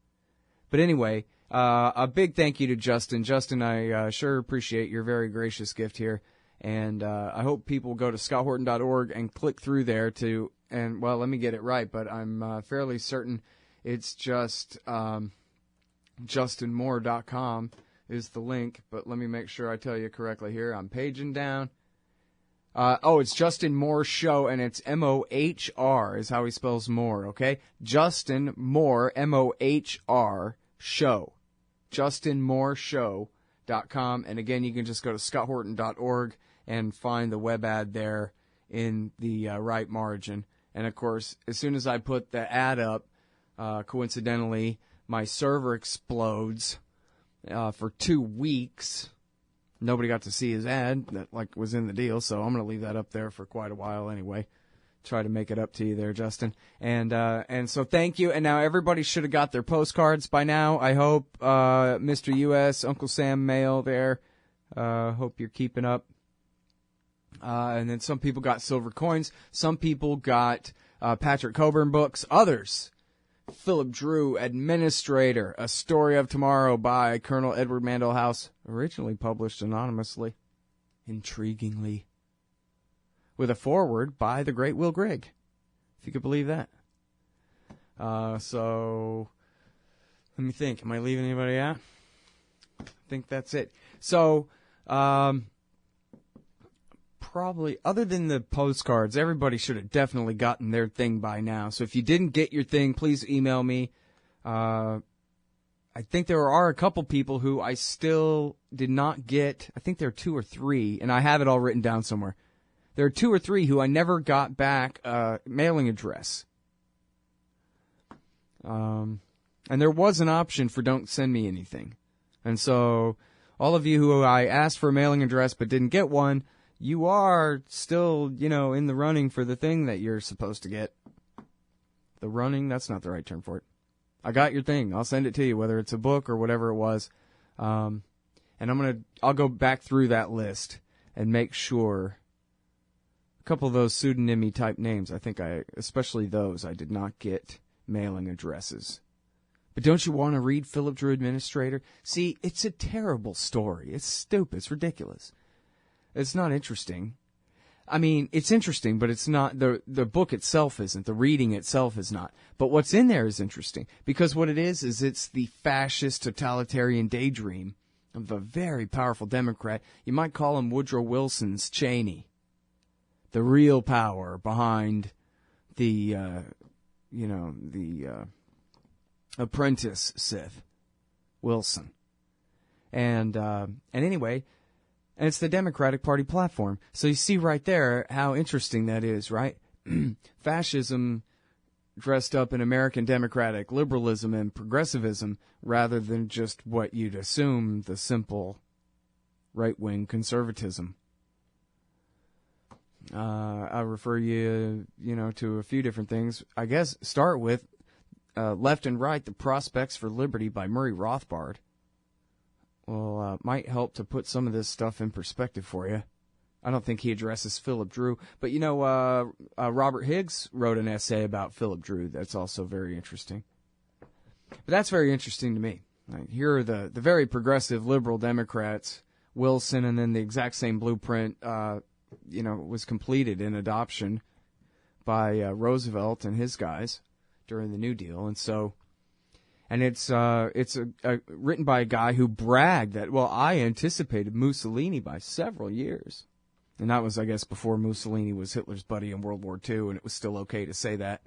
But anyway, a big thank you to Justin. Justin, I sure appreciate your very gracious gift here. And I hope people go to scotthorton.org and click through there to, and well, let me get it right, but I'm fairly certain it's just justinmoore.com is the link, but let me make sure I tell you correctly here. I'm paging down. It's Justin Moore Show, and it's M-O-H-R is how he spells Moore, okay? Justin Moore, M-O-H-R, Show. JustinMooreShow.com, and again, you can just go to scotthorton.org and find the web ad there in the right margin. And, of course, as soon as I put the ad up, coincidentally, my server explodes for 2 weeks. Nobody got to see his ad that was in the deal, so I'm going to leave that up there for quite a while anyway. Try to make it up to you there, Justin. And so thank you. And now everybody should have got their postcards by now, I hope. Mr. U.S., Uncle Sam Mail there. Hope you're keeping up. And then some people got silver coins. Some people got Patrick Coburn books. Others, Philip Drew, Administrator, A Story of Tomorrow by Colonel Edward Mandell House, originally published anonymously, intriguingly, with a foreword by the great Will Grigg, if you could believe that. So, let me think. Am I leaving anybody out? I think that's it. So, probably, other than the postcards, everybody should have definitely gotten their thing by now. So if you didn't get your thing, please email me. I think there are a couple people who I still did not get. I think there are 2 or 3, and I have it all written down somewhere. There are 2 or 3 who I never got back a mailing address. And there was an option for don't send me anything. And so all of you who I asked for a mailing address but didn't get one, you are still, in the running for the thing that you're supposed to get. The running, that's not the right term for it. I got your thing. I'll send it to you, whether it's a book or whatever it was. And I'll go back through that list and make sure. A couple of those pseudonymy type names, especially those, I did not get mailing addresses But don't you want to read Philip Drew Administrator? See, it's a terrible story. It's stupid. It's ridiculous. It's not interesting. I mean, it's interesting, but it's not, the book itself isn't. The reading itself is not. But what's in there is interesting. Because what it is it's the fascist totalitarian daydream of a very powerful Democrat. You might call him Woodrow Wilson's Cheney. The real power behind the apprentice Sith, Wilson. And anyway, and it's the Democratic Party platform. So you see right there how interesting that is, right? Fascism dressed up in American democratic liberalism and progressivism rather than just what you'd assume the simple right-wing conservatism. I'll refer you, to a few different things. I guess start with Left and Right, The Prospects for Liberty by Murray Rothbard. Well, might help to put some of this stuff in perspective for you. I don't think he addresses Philip Drew, but Robert Higgs wrote an essay about Philip Drew that's also very interesting. But that's very interesting to me. Like, here are the very progressive liberal Democrats, Wilson, and then the exact same blueprint, was completed in adoption by Roosevelt and his guys during the New Deal, and it's written by a guy who bragged that, I anticipated Mussolini by several years. And that was, I guess, before Mussolini was Hitler's buddy in World War II, and it was still okay to say that.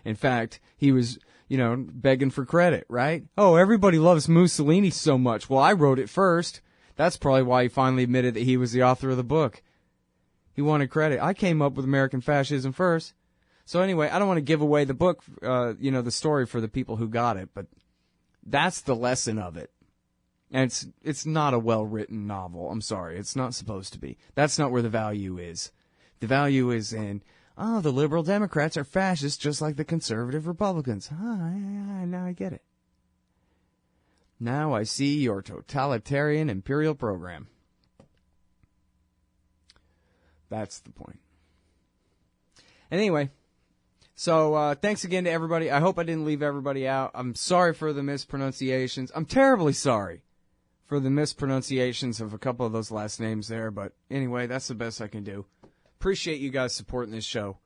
In fact, he was, begging for credit, right? Oh, everybody loves Mussolini so much. Well, I wrote it first. That's probably why he finally admitted that he was the author of the book. He wanted credit. I came up with American fascism first. So anyway, I don't want to give away the book, the story for the people who got it, but that's the lesson of it. And it's not a well-written novel. I'm sorry. It's not supposed to be. That's not where the value is. The value is in, the liberal Democrats are fascists just like the conservative Republicans. Now I get it. Now I see your totalitarian imperial program. That's the point. Anyway, so thanks again to everybody. I hope I didn't leave everybody out. I'm sorry for the mispronunciations. I'm terribly sorry for the mispronunciations of a couple of those last names there. But anyway, that's the best I can do. Appreciate you guys supporting this show.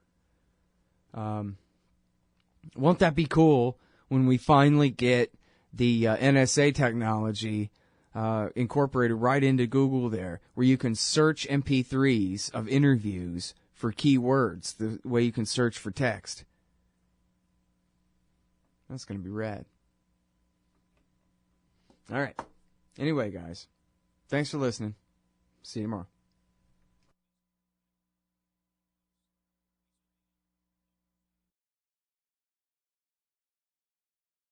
Won't that be cool when we finally get the NSA technology incorporated right into Google there, where you can search MP3s of interviews for keywords, the way you can search for text. That's going to be rad. All right. Anyway, guys, thanks for listening. See you tomorrow.